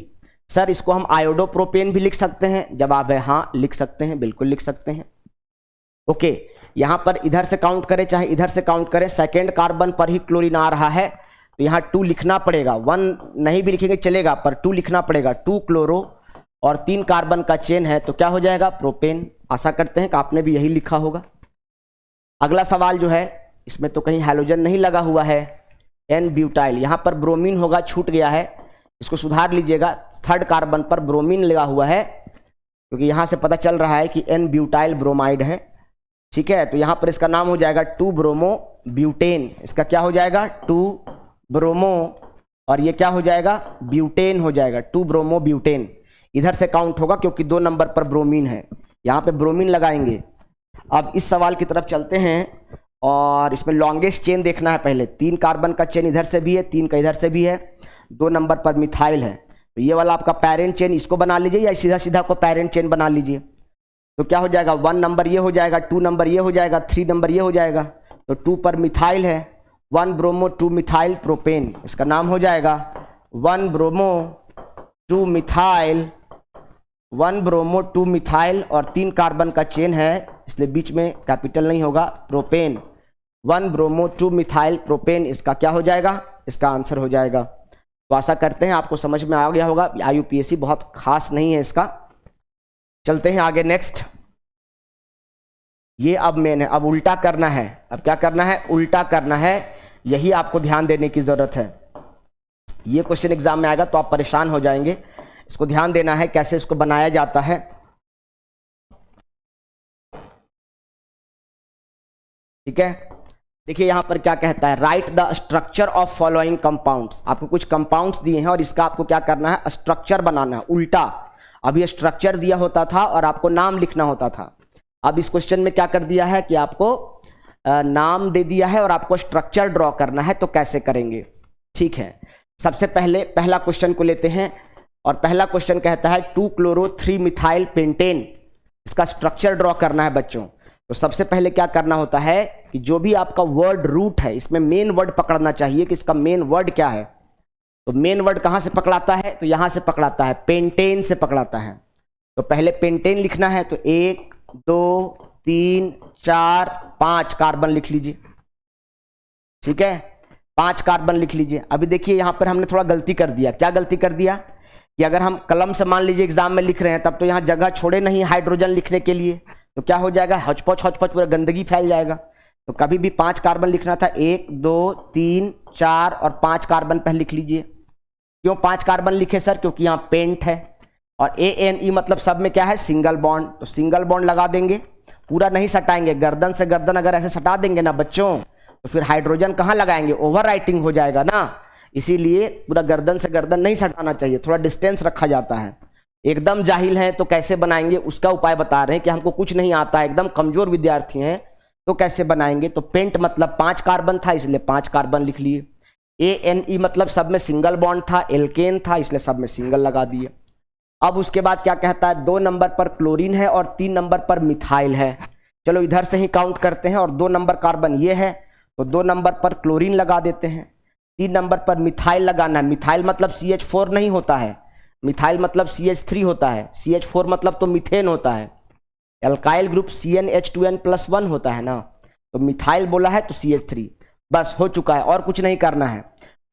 सर इसको हम आयोडो प्रोपेन भी लिख सकते हैं? जवाब है हाँ लिख सकते हैं, बिल्कुल लिख सकते हैं। ओके, यहां पर इधर से काउंट करें चाहे इधर से काउंट करें, सेकेंड कार्बन पर ही क्लोरीन आ रहा है, तो यहाँ 2 लिखना पड़ेगा। 1 नहीं भी लिखेंगे चलेगा, पर 2 लिखना पड़ेगा। 2 क्लोरो और 3 कार्बन का चेन है, तो क्या हो जाएगा? प्रोपेन। आशा करते हैं कि आपने भी यही लिखा होगा। अगला सवाल जो है, इसमें तो कहीं हैलोजन नहीं लगा हुआ है, एन ब्यूटाइल। यहाँ पर ब्रोमीन होगा, छूट गया है, इसको सुधार लीजिएगा। 3rd कार्बन पर ब्रोमीन लगा हुआ है, क्योंकि यहाँ से पता चल रहा है कि एन ब्यूटाइल ब्रोमाइड है। ठीक है, तो यहाँ पर इसका नाम हो जाएगा 2 ब्रोमो ब्यूटेन। इसका क्या हो जाएगा? 2 ब्रोमो, और ये क्या हो जाएगा? ब्यूटेन हो जाएगा, 2 ब्रोमो ब्यूटेन। इधर से काउंट होगा क्योंकि 2 नंबर पर ब्रोमीन है, यहाँ पे ब्रोमीन लगाएंगे। अब इस सवाल की तरफ चलते हैं, और इसमें लॉन्गेस्ट चेन देखना है पहले। 3 कार्बन का चेन इधर से भी है, 3 का इधर से भी है, 2 नंबर पर मिथाइल है। तो ये वाला आपका पेरेंट चेन, इसको बना लीजिए, या सीधा सीधा को पेरेंट चेन बना लीजिए। तो क्या हो जाएगा? 1 नंबर ये हो जाएगा, 2 नंबर ये हो जाएगा, 3 नंबर ये हो जाएगा। तो 2 पर मिथाइल है, 1 ब्रोमो 2 मिथाइल प्रोपेन। इसका नाम हो जाएगा 1 ब्रोमो 2 मिथाइल, 1 ब्रोमो 2 मिथाइल, और 3 कार्बन का चेन है, इसलिए बीच में कैपिटल नहीं होगा, प्रोपेन। 1 bromo 2 methyl propane. इसका क्या हो जाएगा? इसका आंसर हो जाएगा। तो आशा करते हैं आपको समझ में आ गया होगा। आईयूपीएसी बहुत खास नहीं है इसका। चलते हैं आगे, नेक्स्ट। ये अब मेन है, अब उल्टा करना है। अब क्या करना है? उल्टा करना है, यही आपको ध्यान देने की जरूरत है। ये क्वेश्चन एग्जाम में आएगा तो आप परेशान हो जाएंगे, इसको ध्यान देना है कैसे इसको बनाया जाता है। ठीक है, देखिए यहां पर क्या कहता है, right the structure of following compounds. आपको कुछ कंपाउंड्स दिए हैं और इसका आपको क्या करना है? स्ट्रक्चर बनाना है, उल्टा। अब ये स्ट्रक्चर दिया होता था और आपको नाम लिखना होता था। अब इस क्वेश्चन में क्या कर दिया है कि आपको नाम दे दिया है और आपको स्ट्रक्चर ड्रॉ करना है। तो कैसे करेंगे? ठीक है, सबसे पहले पहला क्वेश्चन को लेते हैं, और पहला क्वेश्चन कहता है 2 क्लोरो 3 मिथाइल पेंटेन। इसका स्ट्रक्चर ड्रॉ करना है बच्चों। तो सबसे पहले क्या करना होता है कि जो भी आपका वर्ड रूट है, इसमें मेन वर्ड पकड़ना चाहिए कि इसका मेन वर्ड क्या है। तो मेन वर्ड कहाँ से पकड़ाता है? तो यहाँ से पकड़ाता है, पेंटेन से पकड़ाता है। तो पहले पेंटेन लिखना है, तो 1 2 3 4 5 कार्बन लिख लीजिए। ठीक है, 5 कार्बन लिख लीजिए। अभी देखिए यहाँ पर हमने थोड़ा गलती कर दिया। क्या गलती कर दिया कि अगर हम कलम से मान लीजिए एग्जाम में लिख रहे हैं, तब तो यहाँ जगह छोड़े नहीं हाइड्रोजन लिखने के लिए, तो क्या हो जाएगा? हचपच हचपच पूरा गंदगी फैल जाएगा। तो कभी भी 5 कार्बन लिखना था, 1 2 3 4 और 5 कार्बन पहले लिख लीजिए। क्यों 5 कार्बन लिखे सर? क्योंकि यहाँ पेंट है, और ANE मतलब सब में क्या है? Single bond. तो सिंगल बॉन्ड लगा देंगे, पूरा नहीं सटाएंगे। गर्दन से गर्दन अगर ऐसे सटा देंगे ना बच्चों, तो फिर हाइड्रोजन कहाँ लगाएंगे? ओवर राइटिंग हो जाएगा ना। इसीलिए पूरा गर्दन से गर्दन नहीं सटाना चाहिए, थोड़ा डिस्टेंस रखा जाता है। एकदम जाहिल हैं तो कैसे बनाएंगे उसका उपाय बता रहे हैं कि हमको कुछ नहीं आता है, एकदम कमजोर विद्यार्थी हैं तो कैसे बनाएंगे। तो पेंट मतलब 5 कार्बन था, इसलिए 5 कार्बन लिख लिए। ANE मतलब सब में सिंगल बॉन्ड था, एल्केन था, इसलिए सब में सिंगल लगा दिए। अब उसके बाद क्या कहता है, 2 नंबर पर क्लोरीन है और 3 नंबर पर मिथाइल है। चलो इधर से ही काउंट करते हैं, और 2 नंबर कार्बन ये है, तो 2 नंबर पर क्लोरीन लगा देते हैं, 3 नंबर पर मिथाइल लगाना है। मिथाइल मतलब CH4 नहीं होता है, मिथाइल मतलब CH3 होता है, CH4 मतलब तो मीथेन होता है। एल्काइल ग्रुप CnH2n+1 होता है ना, तो मिथाइल बोला है तो CH3, बस हो चुका है, और कुछ नहीं करना है।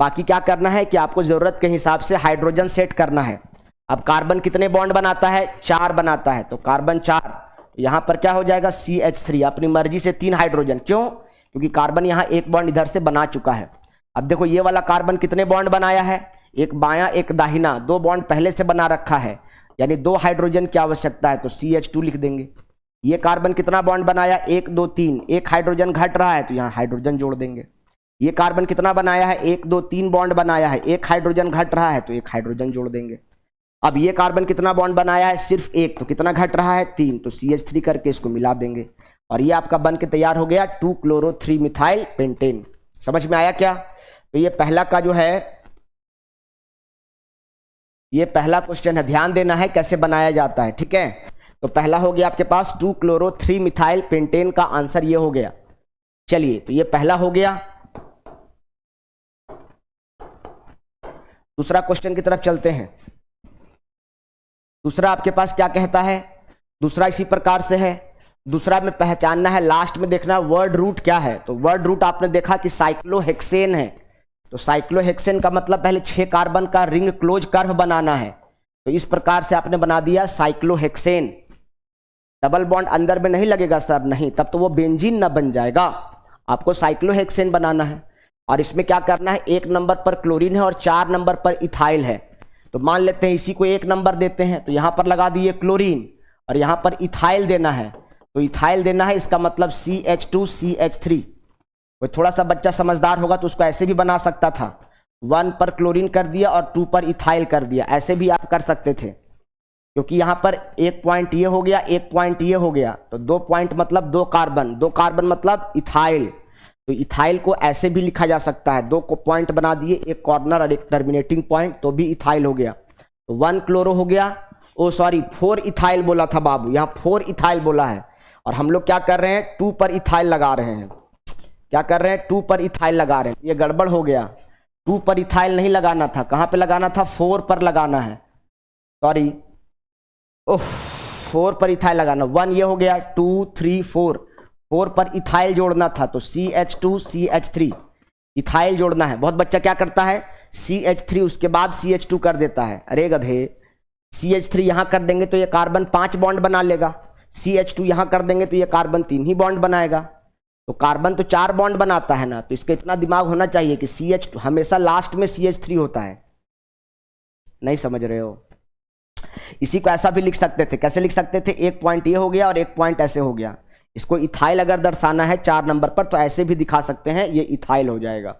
बाकी क्या करना है कि आपको ज़रूरत के हिसाब से हाइड्रोजन सेट करना है। अब कार्बन कितने बॉन्ड बनाता है, 4 बनाता है, तो कार्बन 4, यहाँ पर क्या हो जाएगा CH3, अपनी मर्जी से 3 हाइड्रोजन, क्यों, क्योंकि कार्बन यहाँ 1 बॉन्ड इधर से बना चुका है। अब देखो ये वाला कार्बन कितने बॉन्ड बनाया है, एक बायां एक दाहिना, 2 बॉन्ड पहले से बना रखा है, यानी 2 हाइड्रोजन की आवश्यकता है, तो CH2 लिख देंगे। ये कार्बन कितना बॉन्ड बनाया, 1 2 3, एक हाइड्रोजन घट रहा है तो यहाँ हाइड्रोजन जोड़ देंगे। ये कार्बन कितना बनाया है, 1 2 3 बॉन्ड बनाया है, एक हाइड्रोजन घट रहा है तो एक हाइड्रोजन जोड़ देंगे। अब ये कार्बन कितना बॉन्ड बनाया है, सिर्फ 1, तो कितना घट रहा है, 3, तो CH3 करके इसको मिला देंगे, और ये आपका बन के तैयार हो गया 2-chloro-3-methyl पेंटेन। समझ में आया क्या? तो ये पहला का जो है, ये पहला क्वेश्चन है, ध्यान देना है कैसे बनाया जाता है, ठीक है। तो पहला हो गया आपके पास 2-chloro-3-methyl पेंटेन का आंसर ये हो गया। चलिए तो ये पहला हो गया। दूसरा क्वेश्चन की तरफ चलते हैं। दूसरा आपके पास क्या कहता है, दूसरा इसी प्रकार से है। दूसरा में पहचानना है, लास्ट में देखना वर्ड रूट क्या है। तो वर्ड रूट आपने देखा कि साइक्लोहेक्सेन है, तो साइक्लोहेक्सेन का मतलब पहले 6 कार्बन का रिंग क्लोज कर्व बनाना है, तो इस प्रकार से आपने बना दिया साइक्लोहेक्सेन। डबल बॉन्ड अंदर में नहीं लगेगा सर, नहीं, तब तो वो बेंजीन ना बन जाएगा, आपको साइक्लोहेक्सेन बनाना है। और इसमें क्या करना है, 1 नंबर पर क्लोरीन है और 4 नंबर पर इथाइल है, तो मान लेते हैं इसी को 1 नंबर देते हैं, तो यहां पर लगा दिए क्लोरीन, और यहां पर इथाइल देना है, तो इथाइल देना है, इसका मतलब CH2CH3। कोई थोड़ा सा बच्चा समझदार होगा तो उसको ऐसे भी बना सकता था, 1 पर क्लोरीन कर दिया और 2 पर इथाइल कर दिया, ऐसे भी आप कर सकते थे, क्योंकि यहां पर 1 पॉइंट ये हो गया, 1 पॉइंट ये हो गया, तो 2 पॉइंट मतलब 2 कार्बन, 2 कार्बन मतलब इथाइल, तो इथाइल को ऐसे भी लिखा जा सकता है, 2 को पॉइंट बना दिए, एक कॉर्नर और एक टर्मिनेटिंग पॉइंट, तो भी इथाइल हो गया। तो 1 क्लोरो हो गया, ओ सॉरी 4 इथाइल बोला था बाबू, यहाँ 4 इथाइल बोला है, और हम लोग क्या कर रहे हैं, 2 पर इथाइल लगा रहे हैं। क्या कर रहे हैं, 2 पर इथाइल लगा रहे हैं, ये गड़बड़ हो गया, 2 पर इथाइल नहीं लगाना था, कहाँ पे लगाना था, 4 पर लगाना है, सॉरी, ओह 4 पर इथाइल लगाना, 1 ये हो गया, 2 3 4, 4 पर इथाइल जोड़ना था, तो CH2CH3 इथाइल जोड़ना है। बहुत बच्चा क्या करता है, CH3 उसके बाद CH2 कर देता है, अरे गधे, CH3 यहां कर देंगे तो ये कार्बन 5 बॉन्ड बना लेगा, CH2 यहां कर देंगे तो ये कार्बन 3 ही बॉन्ड बनाएगा, तो कार्बन तो 4 बॉन्ड बनाता है ना, तो इसका इतना दिमाग होना चाहिए कि CH2 हमेशा लास्ट में CH3 होता है। नहीं समझ रहे हो? इसी को ऐसा भी लिख सकते थे, कैसे लिख सकते थे, 1 पॉइंट ये हो गया और 1 पॉइंट ऐसे हो गया। इसको इथाइल अगर दर्शाना है 4 नंबर पर तो ऐसे भी दिखा सकते हैं, ये इथाइल हो जाएगा।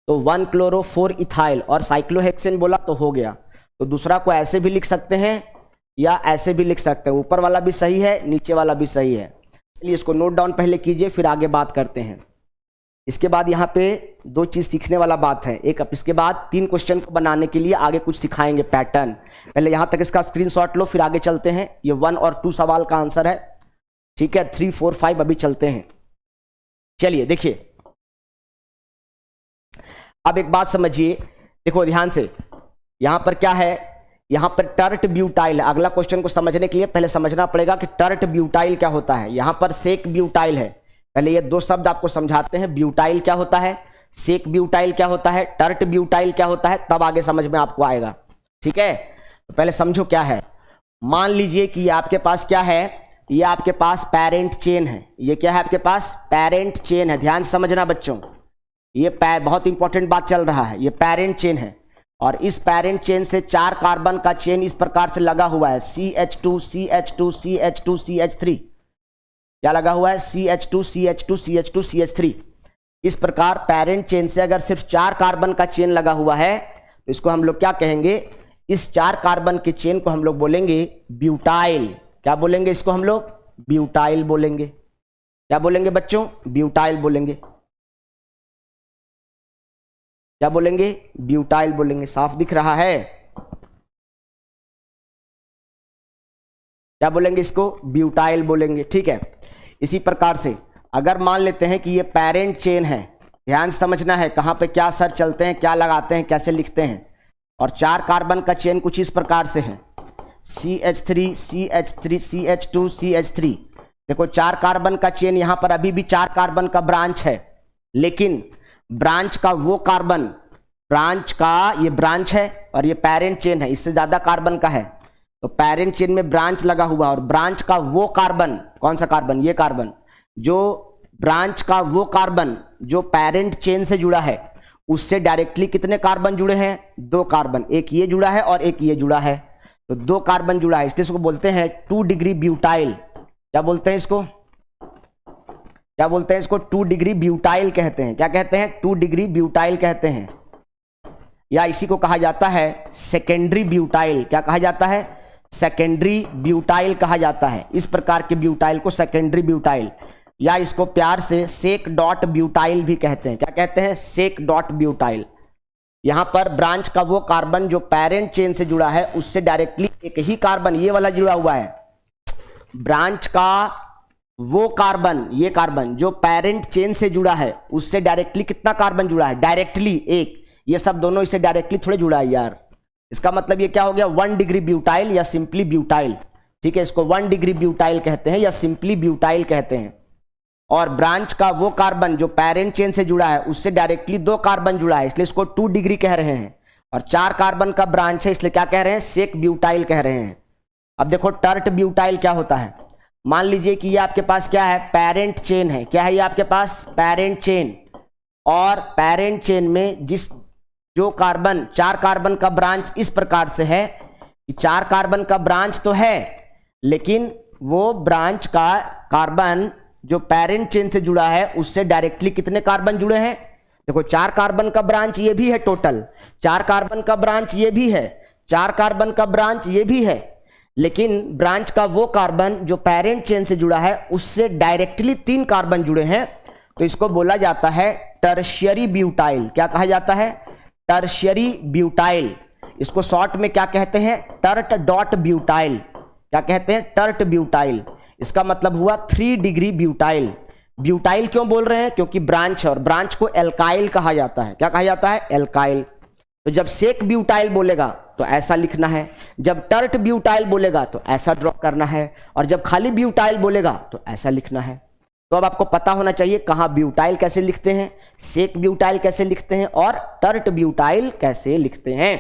तो 1 क्लोरो 4 इथाइल, और साइक्लोहेक्सेन बोला तो हो गया। तो दूसरा को ऐसे भी लिख सकते हैं या ऐसे भी लिख सकते हैं, ऊपर वाला भी सही है, नीचे वाला भी सही है। चलिए इसको नोट डाउन पहले कीजिए, फिर आगे बात करते हैं। इसके बाद यहाँ पे 2 चीज़ सीखने वाला बात है, एक अब इसके बाद 3 क्वेश्चन को बनाने के लिए आगे कुछ सिखाएंगे पैटर्न। पहले यहाँ तक इसका स्क्रीनशॉट लो, फिर आगे चलते हैं। ये 1 और 2 सवाल का आंसर है, ठीक है, 3 4 5 अभी चलते हैं। चलिए देखिए, अब एक बात समझिए, देखो ध्यान से, यहां पर क्या है, यहां पर टर्ट ब्यूटाइल है। अगला क्वेश्चन को समझने के लिए पहले समझना पड़ेगा कि टर्ट ब्यूटाइल क्या होता है। यहां पर सेक ब्यूटाइल है, पहले ये 2 शब्द आपको समझाते हैं, ब्यूटाइल क्या होता है, सेक ब्यूटाइल क्या होता है, टर्ट ब्यूटाइल क्या होता है, तब आगे समझ में आपको आएगा, ठीक है। तो पहले समझो क्या है। मान लीजिए कि ये आपके पास क्या है, ये आपके पास पेरेंट चेन है, ये क्या है आपके पास, पेरेंट चेन है। ध्यान समझना बच्चों, ये बहुत इंपॉर्टेंट बात चल रहा है, ये पेरेंट चेन है, और इस पेरेंट चेन से 4 कार्बन का चेन इस प्रकार से लगा हुआ है, CH2 CH2 CH2 CH3, क्या लगा हुआ है, CH2 CH2 CH2 CH3। इस प्रकार पेरेंट चेन से अगर सिर्फ 4 कार्बन का चेन लगा हुआ है तो इसको हम लोग क्या कहेंगे, इस 4 कार्बन के चेन को हम लोग बोलेंगे ब्यूटाइल। क्या बोलेंगे इसको हम लोग, ब्यूटाइल बोलेंगे। क्या बोलेंगे बच्चों, ब्यूटाइल बोलेंगे। क्या बोलेंगे? ब्यूटाइल बोलेंगे। साफ दिख रहा है? क्या बोलेंगे इसको? ब्यूटाइल बोलेंगे। ठीक है। इसी प्रकार से अगर मान लेते हैं कि ये पेरेंट चेन है, ध्यान समझना है कहाँ पे क्या सर चलते हैं, क्या लगाते हैं, कैसे लिखते हैं। और 4 कार्बन का चेन कुछ इस प्रकार से है, CH3 CH3 CH2 CH3। देखो 4 कार्बन का चेन, यहां पर अभी भी 4 कार्बन का ब्रांच है, लेकिन ब्रांच का वो कार्बन, ब्रांच का ये ब्रांच है और ये पेरेंट चेन है, इससे ज्यादा कार्बन का है। तो पेरेंट चेन में ब्रांच लगा हुआ और ब्रांच का वो कार्बन, कौन सा कार्बन? ये कार्बन। जो ब्रांच का वो कार्बन जो पेरेंट चेन से जुड़ा है, उससे डायरेक्टली कितने कार्बन जुड़े हैं? 2 कार्बन। एक ये जुड़ा है और एक ये जुड़ा है, तो 2 कार्बन जुड़ा है, इसलिए इसको बोलते हैं 2 डिग्री ब्यूटाइल। क्या बोलते हैं इसको? क्या बोलते हैं इसको? 2 डिग्री ब्यूटाइल कहते हैं। क्या कहते हैं? 2 डिग्री ब्यूटाइल कहते हैं, या इसी को कहा जाता है सेकेंडरी ब्यूटाइल। क्या कहा जाता है? सेकेंडरी ब्यूटाइल कहा जाता है। इस प्रकार के ब्यूटाइल को सेकेंडरी ब्यूटाइल, या इसको प्यार से सेक डॉट ब्यूटाइल भी कहते हैं। क्या कहते हैं? सेक डॉट ब्यूटाइल। यहां पर ब्रांच का वो कार्बन जो पेरेंट चेन से जुड़ा है, उससे डायरेक्टली एक ही कार्बन, ये वाला जुड़ा हुआ है। ब्रांच का वो कार्बन, ये कार्बन जो पेरेंट चेन से जुड़ा है, उससे डायरेक्टली कितना कार्बन जुड़ा है? डायरेक्टली एक। ये सब दोनों इससे डायरेक्टली थोड़े जुड़ा है यार। इसका मतलब ये क्या हो गया? 1 डिग्री ब्यूटाइल या सिंपली ब्यूटाइल। ठीक है, इसको 1 डिग्री ब्यूटाइल कहते हैं या सिंपली ब्यूटाइल कहते हैं। और ब्रांच का वो कार्बन जो पेरेंट चेन से जुड़ा है, उससे डायरेक्टली 2 कार्बन जुड़ा है, इसलिए इसको 2 डिग्री कह रहे हैं। और 4 कार्बन का ब्रांच है, इसलिए क्या कह रहे हैं? सेक ब्यूटाइल कह रहे हैं। अब देखो टर्ट ब्यूटाइल क्या होता है। मान लीजिए कि ये आपके पास क्या है? पेरेंट चेन है। क्या है ये आपके पास? Parent chain. और पेरेंट चेन में जो कार्बन, 4 कार्बन का ब्रांच इस प्रकार से है कि 4 कार्बन का ब्रांच तो है, लेकिन वो ब्रांच का कार्बन जो पेरेंट चेन से जुड़ा है, उससे डायरेक्टली कितने कार्बन जुड़े हैं? देखो 4 कार्बन का ब्रांच ये भी है, टोटल 4 कार्बन का ब्रांच ये भी है, 4 कार्बन का ब्रांच ये भी है, लेकिन ब्रांच का वो कार्बन जो पेरेंट चेन से जुड़ा है, उससे डायरेक्टली 3 कार्बन जुड़े हैं। तो इसको बोला जाता है टर्शियरी ब्यूटाइल। क्या कहा जाता है? Tertiary butyl. इसको शॉर्ट में क्या कहते हैं? Tert dot butyl. क्या कहते हैं? Tert butyl. इसका मतलब हुआ 3 डिग्री ब्यूटाइल। ब्यूटाइल क्यों बोल रहे हैं? क्योंकि ब्रांच है और ब्रांच को एल्काइल कहा जाता है। क्या कहा जाता है? एल्काइल। तो जब सेक ब्यूटाइल बोलेगा तो ऐसा लिखना है, जब टर्ट ब्यूटाइल बोलेगा तो ऐसा ड्रॉ करना है, और जब खाली ब्यूटाइल बोलेगा तो ऐसा लिखना है। तो अब आपको पता होना चाहिए कहाँ ब्यूटाइल कैसे लिखते हैं, सेक ब्यूटाइल कैसे लिखते हैं और टर्ट ब्यूटाइल कैसे लिखते हैं।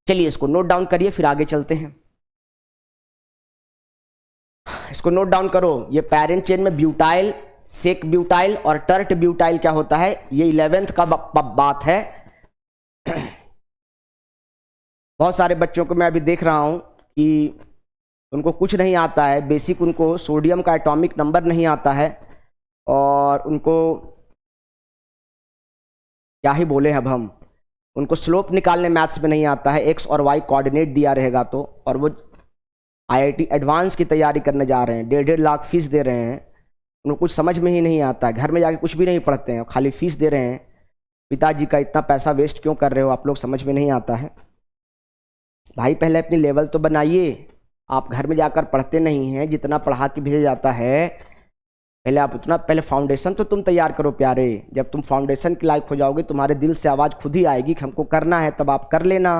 चलिए इसको नोट डाउन करिए, फिर आगे चलते हैं। इसको नोट डाउन करो। ये पेरेंट चेन में ब्यूटाइल, सेक ब्यूटाइल और टर्ट ब्यूटाइल क्या होता है, ये 11th का बात है। बहुत सारे बच्चों को मैं अभी देख रहा हूं कि उनको कुछ नहीं आता है, बेसिक उनको सोडियम का एटॉमिक नंबर नहीं आता है, और उनको क्या ही बोले अब हम, उनको स्लोप निकालने मैथ्स में नहीं आता है, एक्स और वाई कोऑर्डिनेट दिया रहेगा तो, और वो आईआईटी एडवांस की तैयारी करने जा रहे हैं, 1.5 लाख फीस दे रहे हैं, उनको कुछ समझ में ही नहीं आता है, घर में जाके कुछ भी नहीं पढ़ते हैं, खाली फीस दे रहे हैं। पिताजी का इतना पैसा वेस्ट क्यों कर रहे हो आप लोग, समझ में नहीं आता है। भाई पहले अपनी लेवल तो बनाइए, आप घर में जाकर पढ़ते नहीं हैं, जितना पढ़ा के भेजा जाता है पहले आप उतना, पहले फाउंडेशन तो तुम तैयार करो प्यारे। जब तुम फाउंडेशन के लायक हो जाओगे, तुम्हारे दिल से आवाज़ खुद ही आएगी कि हमको करना है, तब आप कर लेना।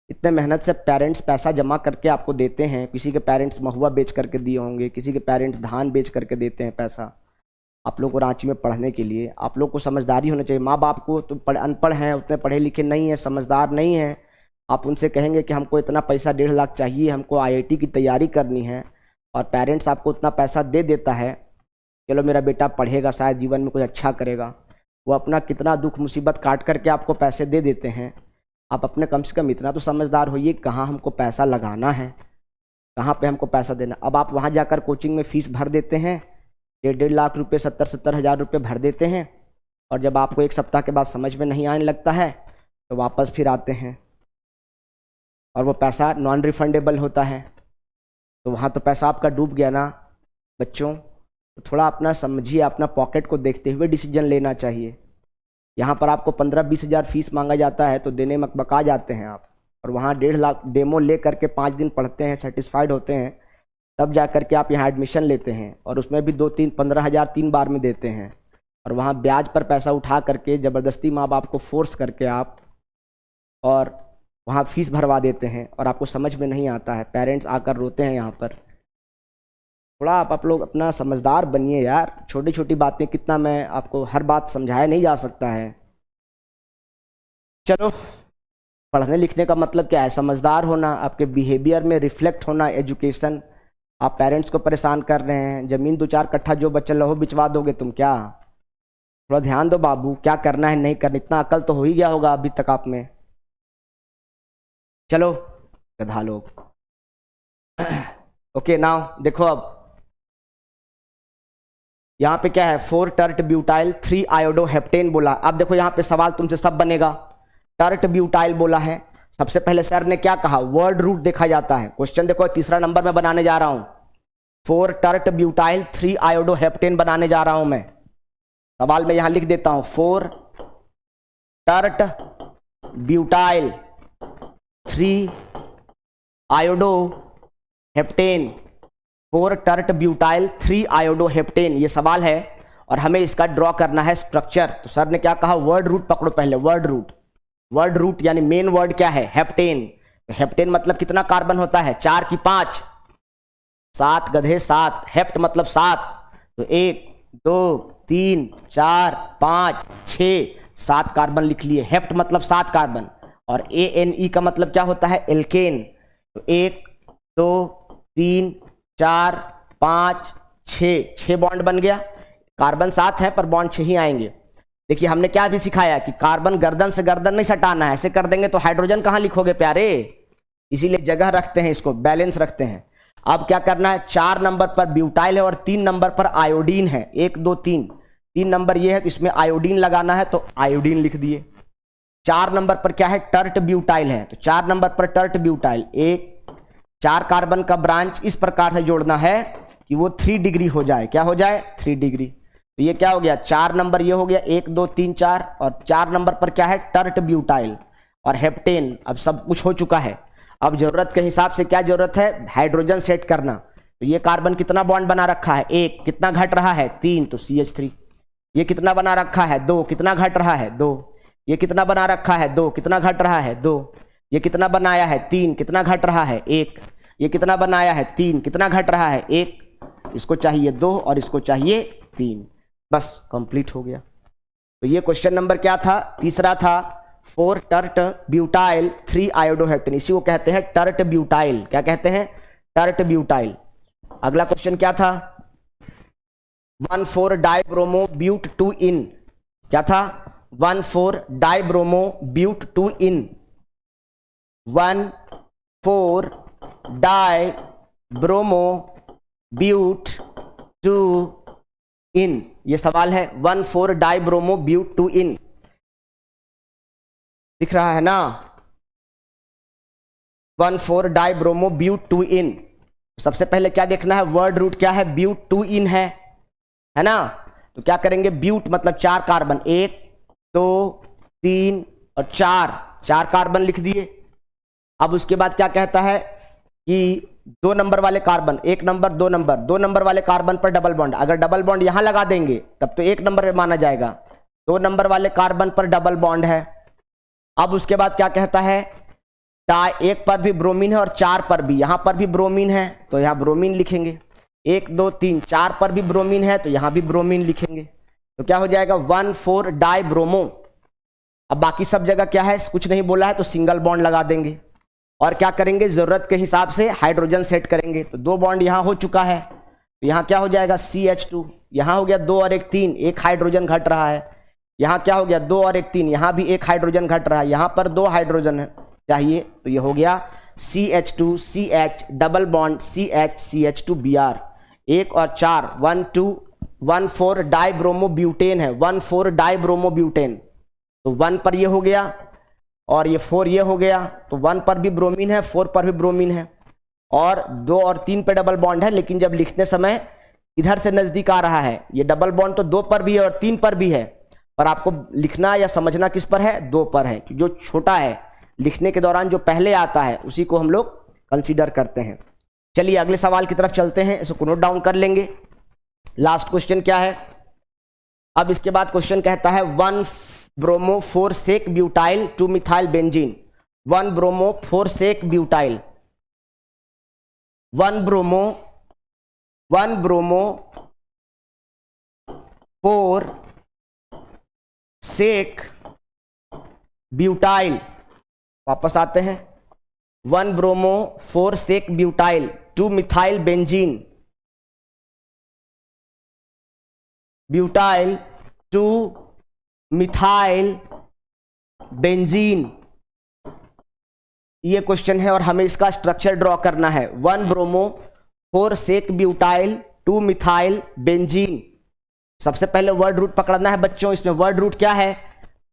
इतने मेहनत से पेरेंट्स पैसा जमा करके आपको देते हैं, किसी के पेरेंट्स महुआ बेच करके दिए होंगे, किसी के पेरेंट्स धान बेच करके देते हैं पैसा आप लोग को रांची में पढ़ने के लिए। आप लोग को समझदारी होना चाहिए। माँ बाप को तो अनपढ़ हैं, उतने पढ़े लिखे नहीं हैं, समझदार नहीं हैं, आप उनसे कहेंगे कि हमको इतना पैसा 1.5 लाख चाहिए, हमको आईआईटी की तैयारी करनी है, और पेरेंट्स आपको उतना पैसा दे देता है, चलो मेरा बेटा पढ़ेगा, शायद जीवन में कुछ अच्छा करेगा, वो अपना कितना दुख मुसीबत काट करके आपको पैसे दे देते हैं। आप अपने कम से कम इतना तो समझदार होइए, कहाँ हमको पैसा लगाना है, कहाँ पे हमको पैसा देना। अब आप वहाँ जाकर कोचिंग में फ़ीस भर देते हैं, 1.5 लाख रुपये, 70 हज़ार रुपये भर देते हैं, और जब आपको 1 सप्ताह के बाद समझ में नहीं आने लगता है तो वापस फिर आते हैं, और वो पैसा नॉन रिफंडेबल होता है। तो वहाँ तो पैसा आपका डूब गया ना बच्चों। तो थोड़ा अपना समझिए, अपना पॉकेट को देखते हुए डिसीजन लेना चाहिए। यहाँ पर आपको 15-20 हज़ार फीस मांगा जाता है तो देने में बका जाते हैं आप, और वहाँ 1.5 लाख डेमो ले करके 5 दिन पढ़ते हैं, सेटिस्फाइड होते हैं, तब जा करके आप यहाँ एडमिशन लेते हैं, और उसमें भी 2-3-15 हज़ार 3 बार में देते हैं, और वहाँ ब्याज पर पैसा उठा करके ज़बरदस्ती माँ बाप को फोर्स करके आप और वहाँ फीस भरवा देते हैं, और आपको समझ में नहीं आता है, पेरेंट्स आकर रोते हैं यहाँ पर। थोड़ा आप लोग अपना समझदार बनिए यार, छोटी छोटी बातें, कितना मैं आपको हर बात समझाया नहीं जा सकता है। चलो, पढ़ने लिखने का मतलब क्या है? समझदार होना, आपके बिहेवियर में रिफ्लेक्ट होना, एजुकेशन। आप पेरेंट्स को परेशान कर रहे हैं, ज़मीन 2-4 कट्ठा जो बचल हो बिचवा दोगे तुम क्या? थोड़ा ध्यान दो बाबू, क्या करना है नहीं करना, इतना अकल तो हो ही गया होगा अभी तक आप में। चलो गधा लोग। ओके, नाउ देखो, अब यहाँ पे क्या है, 4 टर्ट ब्यूटाइल 3 आयोडोहेप्टेन बोला। अब देखो यहाँ पे सवाल तुमसे सब बनेगा। टर्ट ब्यूटाइल बोला है, सबसे पहले सर ने क्या कहा, वर्ड रूट देखा जाता है। क्वेश्चन देखो, तीसरा नंबर में बनाने जा रहा हूं, 4 टर्ट ब्यूटाइल 3 आयोडोहेप्टेन बनाने जा रहा हूं मैं। सवाल में यहां लिख देता हूं, 4 टर्ट ब्यूटाइल 3 आयोडोहेप्टेन, 4 टर्ट ब्यूटाइल 3 आयोडोहेप्टेन, ये सवाल है, और हमें इसका ड्रॉ करना है स्ट्रक्चर। तो सर ने क्या कहा, वर्ड रूट पकड़ो पहले, वर्ड रूट। वर्ड रूट यानी मेन वर्ड क्या है, हेप्टेन। तो हेप्टेन मतलब कितना कार्बन होता है, 4 की 5, 7 गधे 7, हेप्ट मतलब 7, तो 1 2 3 4 5 6 7 कार्बन लिख लिए। हेप्ट मतलब 7 कार्बन, और ANE का मतलब क्या होता है, एल्केन। तो 1 2 3 4 5 6 बॉन्ड बन गया। कार्बन 7 है पर बॉन्ड 6 ही आएंगे। देखिए हमने क्या भी सिखाया कि कार्बन गर्दन से गर्दन नहीं सटाना है, ऐसे कर देंगे तो हाइड्रोजन कहां लिखोगे प्यारे, इसीलिए जगह रखते हैं, इसको बैलेंस रखते हैं। अब क्या करना है, 4 नंबर पर ब्यूटाइल है और 3 नंबर पर आयोडीन है, 1 2 3, 3 नंबर ये है तो इसमें आयोडीन लगाना है, तो आयोडीन लिख दिए। 4 नंबर पर क्या है, टर्ट ब्यूटाइल है, तो 4 नंबर पर टर्ट ब्यूटाइल, 4 कार्बन का ब्रांच इस प्रकार से जोड़ना है कि वो 3 डिग्री हो जाए। क्या हो जाए, 3 डिग्री। तो ये क्या हो गया, 4 नंबर ये हो गया, 1 2 3 4, और 4 नंबर पर क्या है, टर्ट ब्यूटाइल और हेप्टेन। अब सब कुछ हो चुका है, अब जरूरत के हिसाब से क्या जरूरत है, हाइड्रोजन सेट करना। तो ये कार्बन कितना बॉन्ड बना रखा है, 1, कितना घट रहा है, 3, तो CH3। ये कितना बना रखा है, 2, कितना घट रहा है, 2। ये कितना बना रखा है, 2, कितना घट रहा है, 2। ये कितना बनाया है, 3, कितना घट रहा है, 1। ये कितना बनाया है, 3, कितना घट रहा है, 1। इसको चाहिए 2 और इसको चाहिए 3, बस कंप्लीट हो गया। तो ये क्वेश्चन नंबर क्या था, तीसरा था, 4 टर्ट ब्यूटाइल 3 आयोडोहेप्टेन, इसी को कहते हैं टर्ट ब्यूटाइल। क्या कहते हैं, टर्ट ब्यूटाइल। अगला क्वेश्चन क्या था, 1,4 डाइब्रोमो ब्यूट 2 इन। क्या था, 1,4 डाइब्रोमो ब्यूट 2 इन, 1,4 डाइब्रोमो ब्यूट 2 इन, ये सवाल है। 1,4 डाइब्रोमो ब्यूट 2 इन, दिख रहा है ना, 1,4 डाइब्रोमो ब्यूट 2 इन। सबसे पहले क्या देखना है, वर्ड रूट क्या है, ब्यूट 2 इन है ना। तो क्या करेंगे, ब्यूट मतलब 4 कार्बन, 1 2 3 और 4 कार्बन लिख दिए। अब उसके बाद क्या कहता है कि 2 नंबर वाले कार्बन, 1 नंबर 2 नंबर, 2 नंबर वाले कार्बन पर डबल बॉन्ड, अगर डबल बॉन्ड यहां लगा देंगे तब तो 1 नंबर में माना जाएगा। 2 नंबर वाले कार्बन पर डबल बॉन्ड है। अब उसके बाद क्या कहता है, 1 पर भी ब्रोमीन है और 4 पर भी, यहां पर भी ब्रोमीन है तो यहां ब्रोमीन लिखेंगे। 1 2 3 4 पर भी ब्रोमीन है तो यहां भी ब्रोमीन लिखेंगे। तो क्या हो जाएगा, 1,4 डाइब्रोमो। अब बाकी सब जगह क्या है, कुछ नहीं बोला है तो सिंगल बॉन्ड लगा देंगे, और क्या करेंगे, जरूरत के हिसाब से हाइड्रोजन सेट करेंगे। तो 2 बॉन्ड यहां हो चुका है, तो यहां क्या हो जाएगा, CH2। यहां हो गया 2 और 1 3, 1 हाइड्रोजन घट रहा है। यहां क्या हो गया, 2 और 1 3, यहां भी 1 हाइड्रोजन घट रहा है। यहां पर 2 हाइड्रोजन चाहिए, तो ये हो गया CH2 CH double bond CH CH2 Br। 1 और 4, 1 2 1,4 डाइब्रोमो ब्यूटेन है, 1,4 डाइब्रोमो ब्यूटेन। तो 1 पर ये हो गया और ये 4 ये हो गया, तो 1 पर भी ब्रोमीन है, 4 पर भी ब्रोमीन है, और 2 और 3 पे डबल बॉन्ड है। लेकिन जब लिखते समय इधर से नजदीक आ रहा है, ये डबल बॉन्ड तो 2 पर भी है और 3 पर भी है, पर आपको लिखना या समझना किस पर है, 2 पर है। जो छोटा है लिखने के दौरान जो पहले आता है उसी को हम लोग कंसीडर करते हैं। चलिए अगले सवाल की तरफ चलते हैं, इसको नोट डाउन कर लेंगे। लास्ट क्वेश्चन क्या है, अब इसके बाद क्वेश्चन कहता है 1 bromo 4 sec butyl 2 methyl benzene. 1 bromo 4 sec butyl, 1 bromo 4 sec butyl, वापस आते हैं, 1 bromo 4 sec butyl 2 methyl benzene, butyl 2 methyl benzene, ये क्वेश्चन है और हमें इसका स्ट्रक्चर ड्रॉ करना है। 1 bromo 4 sec butyl 2 methyl benzene. सबसे पहले वर्ड रूट पकड़ना है बच्चों, इसमें वर्ड रूट क्या है,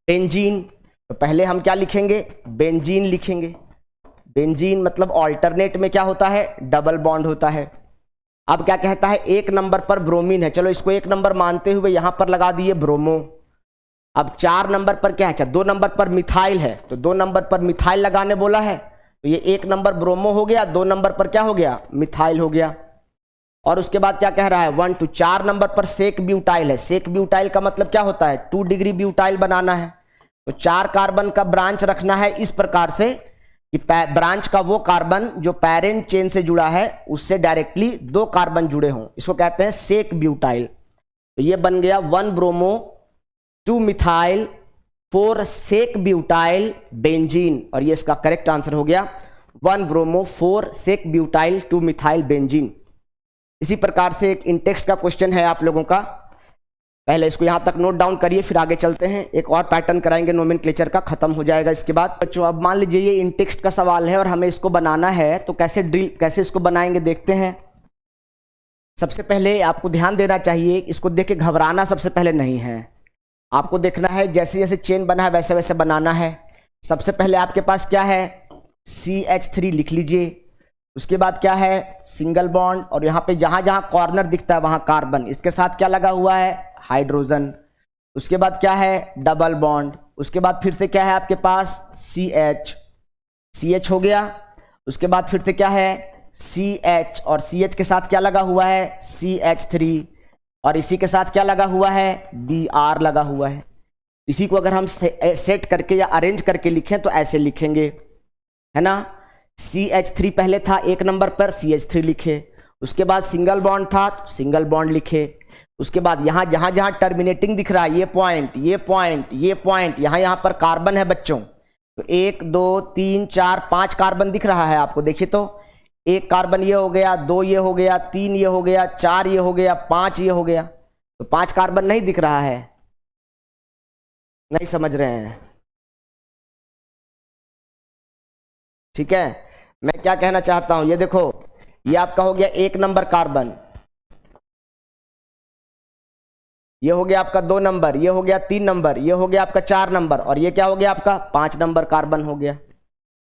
बेंजीन। तो पहले हम क्या लिखेंगे, बेंजीन लिखेंगे। बेंजीन मतलब ऑल्टरनेट में क्या होता है, डबल बॉन्ड होता है। अब क्या कहता है, 1 नंबर पर ब्रोमीन है, चलो इसको 1 नंबर मानते हुए यहां पर लगा दिए ब्रोमो। अब 4 नंबर पर क्या है, अच्छा 2 नंबर पर मिथाइल है, तो 2 नंबर पर मिथाइल लगाने बोला है, तो ये 1 नंबर ब्रोमो हो गया, 2 नंबर पर क्या हो गया, मिथाइल हो गया। और उसके बाद क्या कह रहा है, 1 2 4 नंबर पर सेक ब्यूटाइल है। सेक ब्यूटाइल का मतलब क्या होता है, 2 डिग्री ब्यूटाइल बनाना है, तो 4 कार्बन का ब्रांच रखना है इस प्रकार से कि ब्रांच का वो कार्बन जो पेरेंट चेन से जुड़ा है उससे डायरेक्टली 2 कार्बन जुड़े हों, इसको कहते हैं सेक ब्यूटाइल। तो ये बन गया 1 bromo 2 methyl 4 sec butyl benzene, और ये इसका करेक्ट आंसर हो गया 1 bromo 4 sec butyl 2 methyl benzene. इसी प्रकार से एक इंटेक्स्ट का क्वेश्चन है आप लोगों का, पहले इसको यहां तक नोट डाउन करिए फिर आगे चलते हैं। एक और पैटर्न कराएंगे नोमेनक्लेचर का, खत्म हो जाएगा इसके बाद। बच्चों अब मान लीजिए ये इंटेक्स्ट का सवाल है और हमें इसको बनाना है, तो कैसे इसको बनाएंगे देखते हैं। सबसे पहले आपको ध्यान देना चाहिए, इसको देख के घबराना सबसे पहले नहीं है, आपको देखना है जैसे जैसे चेन बना है वैसे वैसे बनाना है। सबसे पहले आपके पास क्या है, CH3 लिख लीजिए, उसके बाद क्या है सिंगल बॉन्ड, और यहाँ पे जहां जहां कॉर्नर दिखता है वहां कार्बन, इसके साथ क्या लगा हुआ है, हाइड्रोजन। उसके बाद क्या है, डबल बॉन्ड। उसके बाद फिर से क्या है आपके पास, CH हो गया। उसके बाद फिर से क्या है, CH, और CH के साथ क्या लगा हुआ है, CH3, और इसी के साथ क्या लगा हुआ है, Br लगा हुआ है। इसी को अगर हम सेट करके या अरेंज करके लिखें तो ऐसे लिखेंगे, है ना। CH3 पहले था 1 नंबर पर, CH3 लिखे। उसके बाद सिंगल बॉन्ड था तो सिंगल बॉन्ड लिखे। उसके बाद यहाँ जहां जहां टर्मिनेटिंग दिख रहा है, ये पॉइंट ये पॉइंट ये पॉइंट, यहाँ पर कार्बन है बच्चों, तो 1 2 3 4 5 कार्बन दिख रहा है आपको, देखिए तो 1 कार्बन ये हो गया, 2 ये हो गया, 3 ये हो गया, 4 ये हो गया, 5 ये हो गया, तो 5 कार्बन नहीं दिख रहा है, नहीं समझ रहे हैं, ठीक है। मैं क्या कहना चाहता हूं, ये देखो, ये आपका हो गया 1 नंबर कार्बन, ये हो गया आपका 2 नंबर, ये हो गया 3 नंबर, ये हो गया आपका 4 नंबर, और ये क्या हो गया आपका 5 नंबर कार्बन हो गया।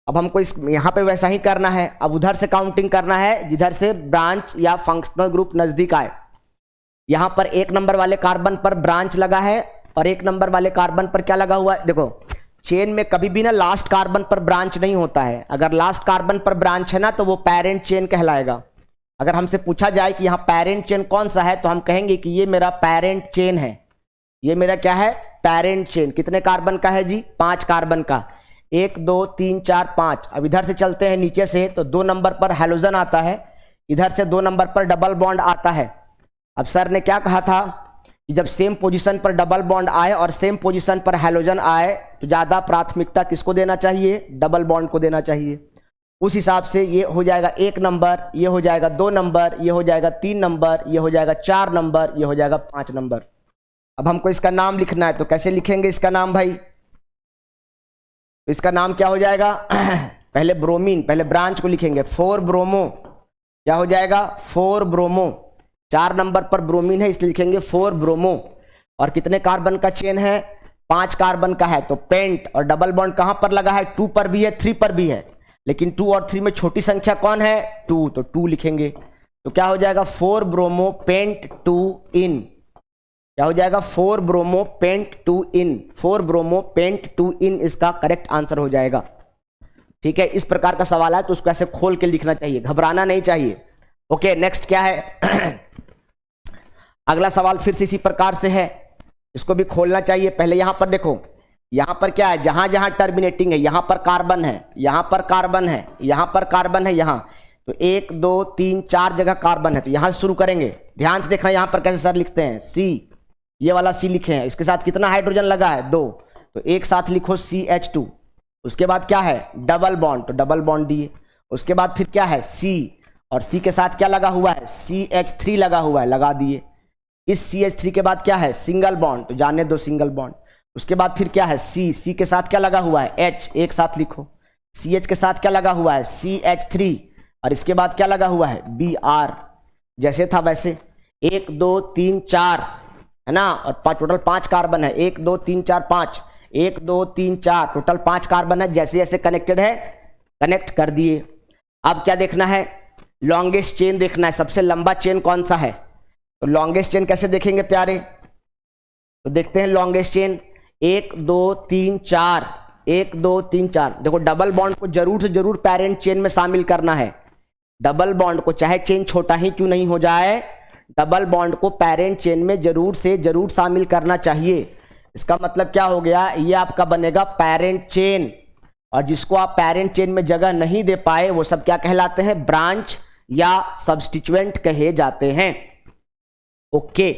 अब हमको इस यहाँ पे वैसा ही करना है, अब उधर से काउंटिंग करना है जिधर से ब्रांच या फंक्शनल ग्रुप नजदीक आए। यहाँ पर 1 नंबर वाले कार्बन पर ब्रांच लगा है और 1 नंबर वाले कार्बन पर क्या लगा हुआ है, देखो चेन में कभी भी ना लास्ट कार्बन पर ब्रांच नहीं होता है, अगर लास्ट कार्बन पर ब्रांच है ना तो वो पेरेंट चेन कहलाएगा। अगर हमसे पूछा जाए कि यहाँ पेरेंट चेन कौन सा है तो हम कहेंगे कि ये मेरा पेरेंट चेन है, ये मेरा क्या है, पेरेंट चेन। कितने कार्बन का है जी, 5 कार्बन का, 1 2 3 4 5। अब इधर से चलते हैं नीचे से, तो 2 नंबर पर हैलोजन आता है, इधर से 2 नंबर पर डबल बॉन्ड आता है। अब सर ने क्या कहा था कि जब सेम पोजीशन पर डबल बॉन्ड आए और सेम पोजीशन पर हैलोजन आए तो ज़्यादा प्राथमिकता किसको देना चाहिए, डबल बॉन्ड को देना चाहिए। उस हिसाब से ये हो जाएगा 1 नंबर, ये हो जाएगा 2 नंबर, ये हो जाएगा 3 नंबर, ये हो जाएगा 4 नंबर, ये हो जाएगा 5 नंबर। अब हमको इसका नाम लिखना है, तो कैसे लिखेंगे इसका नाम भाई, तो इसका नाम क्या हो जाएगा पहले ब्रोमीन, पहले ब्रांच को लिखेंगे 4 ब्रोमो, क्या हो जाएगा 4 ब्रोमो, 4 नंबर पर ब्रोमीन है इसलिए लिखेंगे 4 ब्रोमो। और कितने कार्बन का चेन है, 5 कार्बन का है, तो पेंट, और डबल बॉन्ड कहां पर लगा है, 2 पर भी है 3 पर भी है, लेकिन 2 और 3 में छोटी संख्या कौन है, 2, तो 2 लिखेंगे। तो क्या हो जाएगा 4 ब्रोमो पेंट 2 इन, क्या हो जाएगा, 4 ब्रोमो पेंट 2 इन, 4 ब्रोमो पेंट 2 इन इसका करेक्ट आंसर हो जाएगा। ठीक है, इस प्रकार का सवाल है तो उसको ऐसे खोल के लिखना चाहिए, घबराना नहीं चाहिए। ओके, नेक्स्ट क्या है अगला सवाल फिर से इसी प्रकार से है, इसको भी खोलना चाहिए। पहले यहां पर देखो, यहां पर क्या है, जहां जहां टर्मिनेटिंग है, यहां पर कार्बन है, यहां पर कार्बन है, यहां पर कार्बन है, यहां तो 1 2 3 4 जगह कार्बन है, तो यहां से शुरू करेंगे। ध्यान से देखना यहां पर कैसे सर लिखते हैं, सी, ये वाला सी लिखे हैं, इसके साथ कितना हाइड्रोजन लगा है, 2, तो एक साथ लिखो CH2। उसके बाद क्या है, डबल बॉन्ड, तो डबल बॉन्ड दिए। उसके बाद फिर क्या है, C, और C के साथ क्या लगा हुआ है, CH3 लगा हुआ है, लगा दिए। इस CH3 के बाद क्या है, सिंगल बॉन्ड, तो जाने दो सिंगल बॉन्ड। उसके बाद फिर क्या है, C के साथ क्या लगा हुआ है, H, एक साथ लिखो। CH के साथ क्या लगा हुआ है, CH3, और इसके बाद क्या लगा हुआ है, Br, जैसे था वैसे। 1 2 3 4 है ना, और टोटल 5 कार्बन है, 1 2 3 4 5, 1 2 3 4, टोटल 5 कार्बन है, जैसे जैसे कनेक्टेड है कनेक्ट कर दिए। अब क्या देखना है, लॉन्गेस्ट चेन देखना है, सबसे लंबा चेन कौन सा है। तो लॉन्गेस्ट चेन कैसे देखेंगे प्यारे, तो देखते हैं लॉन्गेस्ट चेन, 1 2 3 4, 1 2 3 4। देखो डबल बॉन्ड को जरूर से जरूर पेरेंट चेन में शामिल करना है। डबल बॉन्ड को, चाहे चेन छोटा ही क्यों नहीं हो जाए, डबल बॉन्ड को पेरेंट चेन में जरूर से जरूर शामिल करना चाहिए। इसका मतलब क्या हो गया, ये आपका बनेगा पेरेंट चेन, और जिसको आप पेरेंट चेन में जगह नहीं दे पाए वो सब क्या कहलाते हैं, ब्रांच या सब्स्टिट्यूएंट कहे जाते हैं। ओके,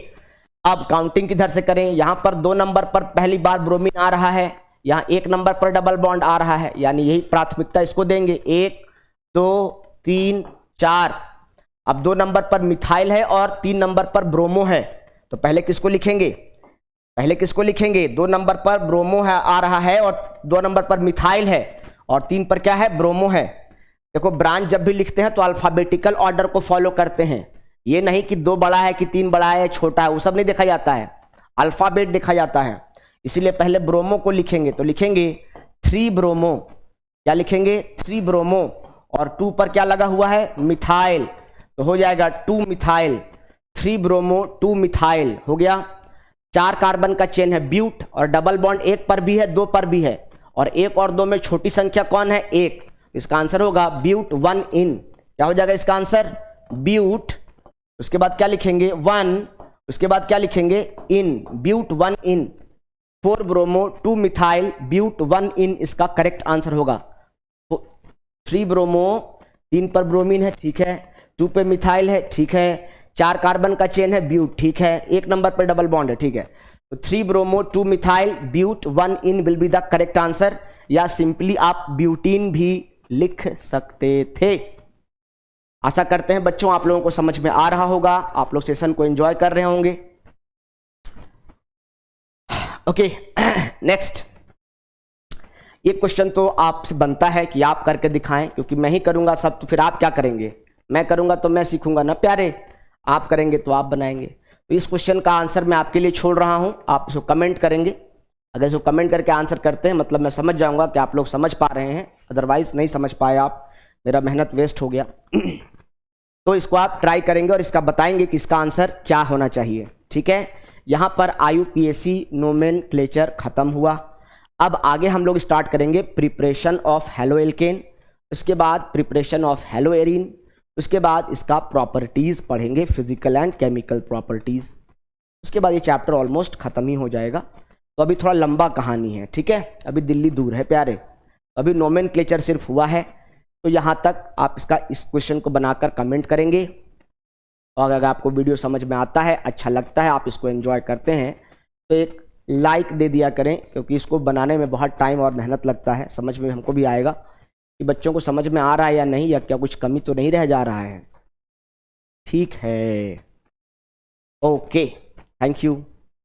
अब काउंटिंग किधर से करें, यहां पर 2 नंबर पर पहली बार ब्रोमीन आ रहा है, यहां 1 नंबर पर डबल बॉन्ड आ रहा है, यानी यही प्राथमिकता इसको देंगे, 1 2 3 4। अब 2 नंबर पर मिथाइल है और 3 नंबर पर ब्रोमो है, तो पहले किसको लिखेंगे, पहले किसको लिखेंगे, 2 नंबर पर ब्रोमो है आ रहा है, और 2 नंबर पर मिथाइल है, और 3 पर क्या है, ब्रोमो है। देखो ब्रांच जब भी लिखते हैं तो अल्फाबेटिकल ऑर्डर को फॉलो करते हैं, ये नहीं कि 2 बड़ा है कि 3 बड़ा है, छोटा है, वो सब नहीं देखा जाता है, अल्फाबेट देखा जाता है। इसीलिए पहले ब्रोमो को लिखेंगे, तो लिखेंगे 3 ब्रोमो, क्या लिखेंगे, 3 ब्रोमो, और 2 पर क्या लगा हुआ है, मिथाइल, तो हो जाएगा 2 मिथाइल, 3 ब्रोमो 2 मिथाइल हो गया। 4 कार्बन का चेन है ब्यूट, और डबल बॉन्ड 1 पर भी है 2 पर भी है, और 1 और 2 में छोटी संख्या कौन है, 1, इसका आंसर होगा ब्यूट 1 इन। क्या हो जाएगा इसका आंसर, ब्यूट, उसके बाद क्या लिखेंगे 1, उसके बाद क्या लिखेंगे इन, ब्यूट 1 इन, 4 ब्रोमो 2 मिथाइल ब्यूट 1 इन इसका करेक्ट आंसर होगा। 3 ब्रोमो, 3 पर ब्रोमीन है, ठीक है, 2 पे मिथाइल है, ठीक है, 4 कार्बन का चेन है ब्यूट, ठीक है, 1 नंबर पर डबल बॉन्ड है, ठीक है, तो 3 bromo 2 methyl but 1 ene will be the correct answer, या सिंपली आप ब्यूटीन भी लिख सकते थे। आशा करते हैं बच्चों आप लोगों को समझ में आ रहा होगा, आप लोग सेशन को एंजॉय कर रहे होंगे। ओके, नेक्स्ट, ये क्वेश्चन तो आपसे बनता है कि आप करके दिखाएं, क्योंकि मैं ही करूंगा सब तो फिर आप क्या करेंगे, मैं करूंगा तो मैं सीखूंगा ना प्यारे, आप करेंगे तो आप बनाएंगे। तो इस क्वेश्चन का आंसर मैं आपके लिए छोड़ रहा हूं, आप इसको कमेंट करेंगे, अगर इसको कमेंट करके आंसर करते हैं मतलब मैं समझ जाऊंगा कि आप लोग समझ पा रहे हैं, अदरवाइज नहीं समझ पाए आप, मेरा मेहनत वेस्ट हो गया। तो इसको आप ट्राई करेंगे और इसका बताएंगे कि इसका आंसर क्या होना चाहिए, ठीक है। यहां पर IUPAC नोमेनक्लेचर खत्म हुआ। अब आगे हम लोग स्टार्ट करेंगे प्रिपरेशन ऑफ हेलो एल्केन, उसके बाद प्रिपरेशन ऑफ हेलो एरीन, उसके बाद इसका प्रॉपर्टीज पढ़ेंगे, फिजिकल एंड केमिकल प्रॉपर्टीज। उसके बाद ये चैप्टर ऑलमोस्ट खत्म ही हो जाएगा। तो अभी थोड़ा लंबा कहानी है, ठीक है, अभी दिल्ली दूर है प्यारे, अभी नोमेनक्लेचर सिर्फ हुआ है। तो यहाँ तक आप इस क्वेश्चन को बनाकर कमेंट करेंगे, और अगर आपको वीडियो समझ में आता है, अच्छा लगता है, आप इसको एंजॉय करते हैं, तो एक लाइक दे दिया करें, क्योंकि इसको बनाने में बहुत टाइम और मेहनत लगता है, समझ में हमको भी आएगा कि बच्चों को समझ में आ रहा है या नहीं, या क्या कुछ कमी तो नहीं रह जा रहा है, ठीक है। Okay, thank you.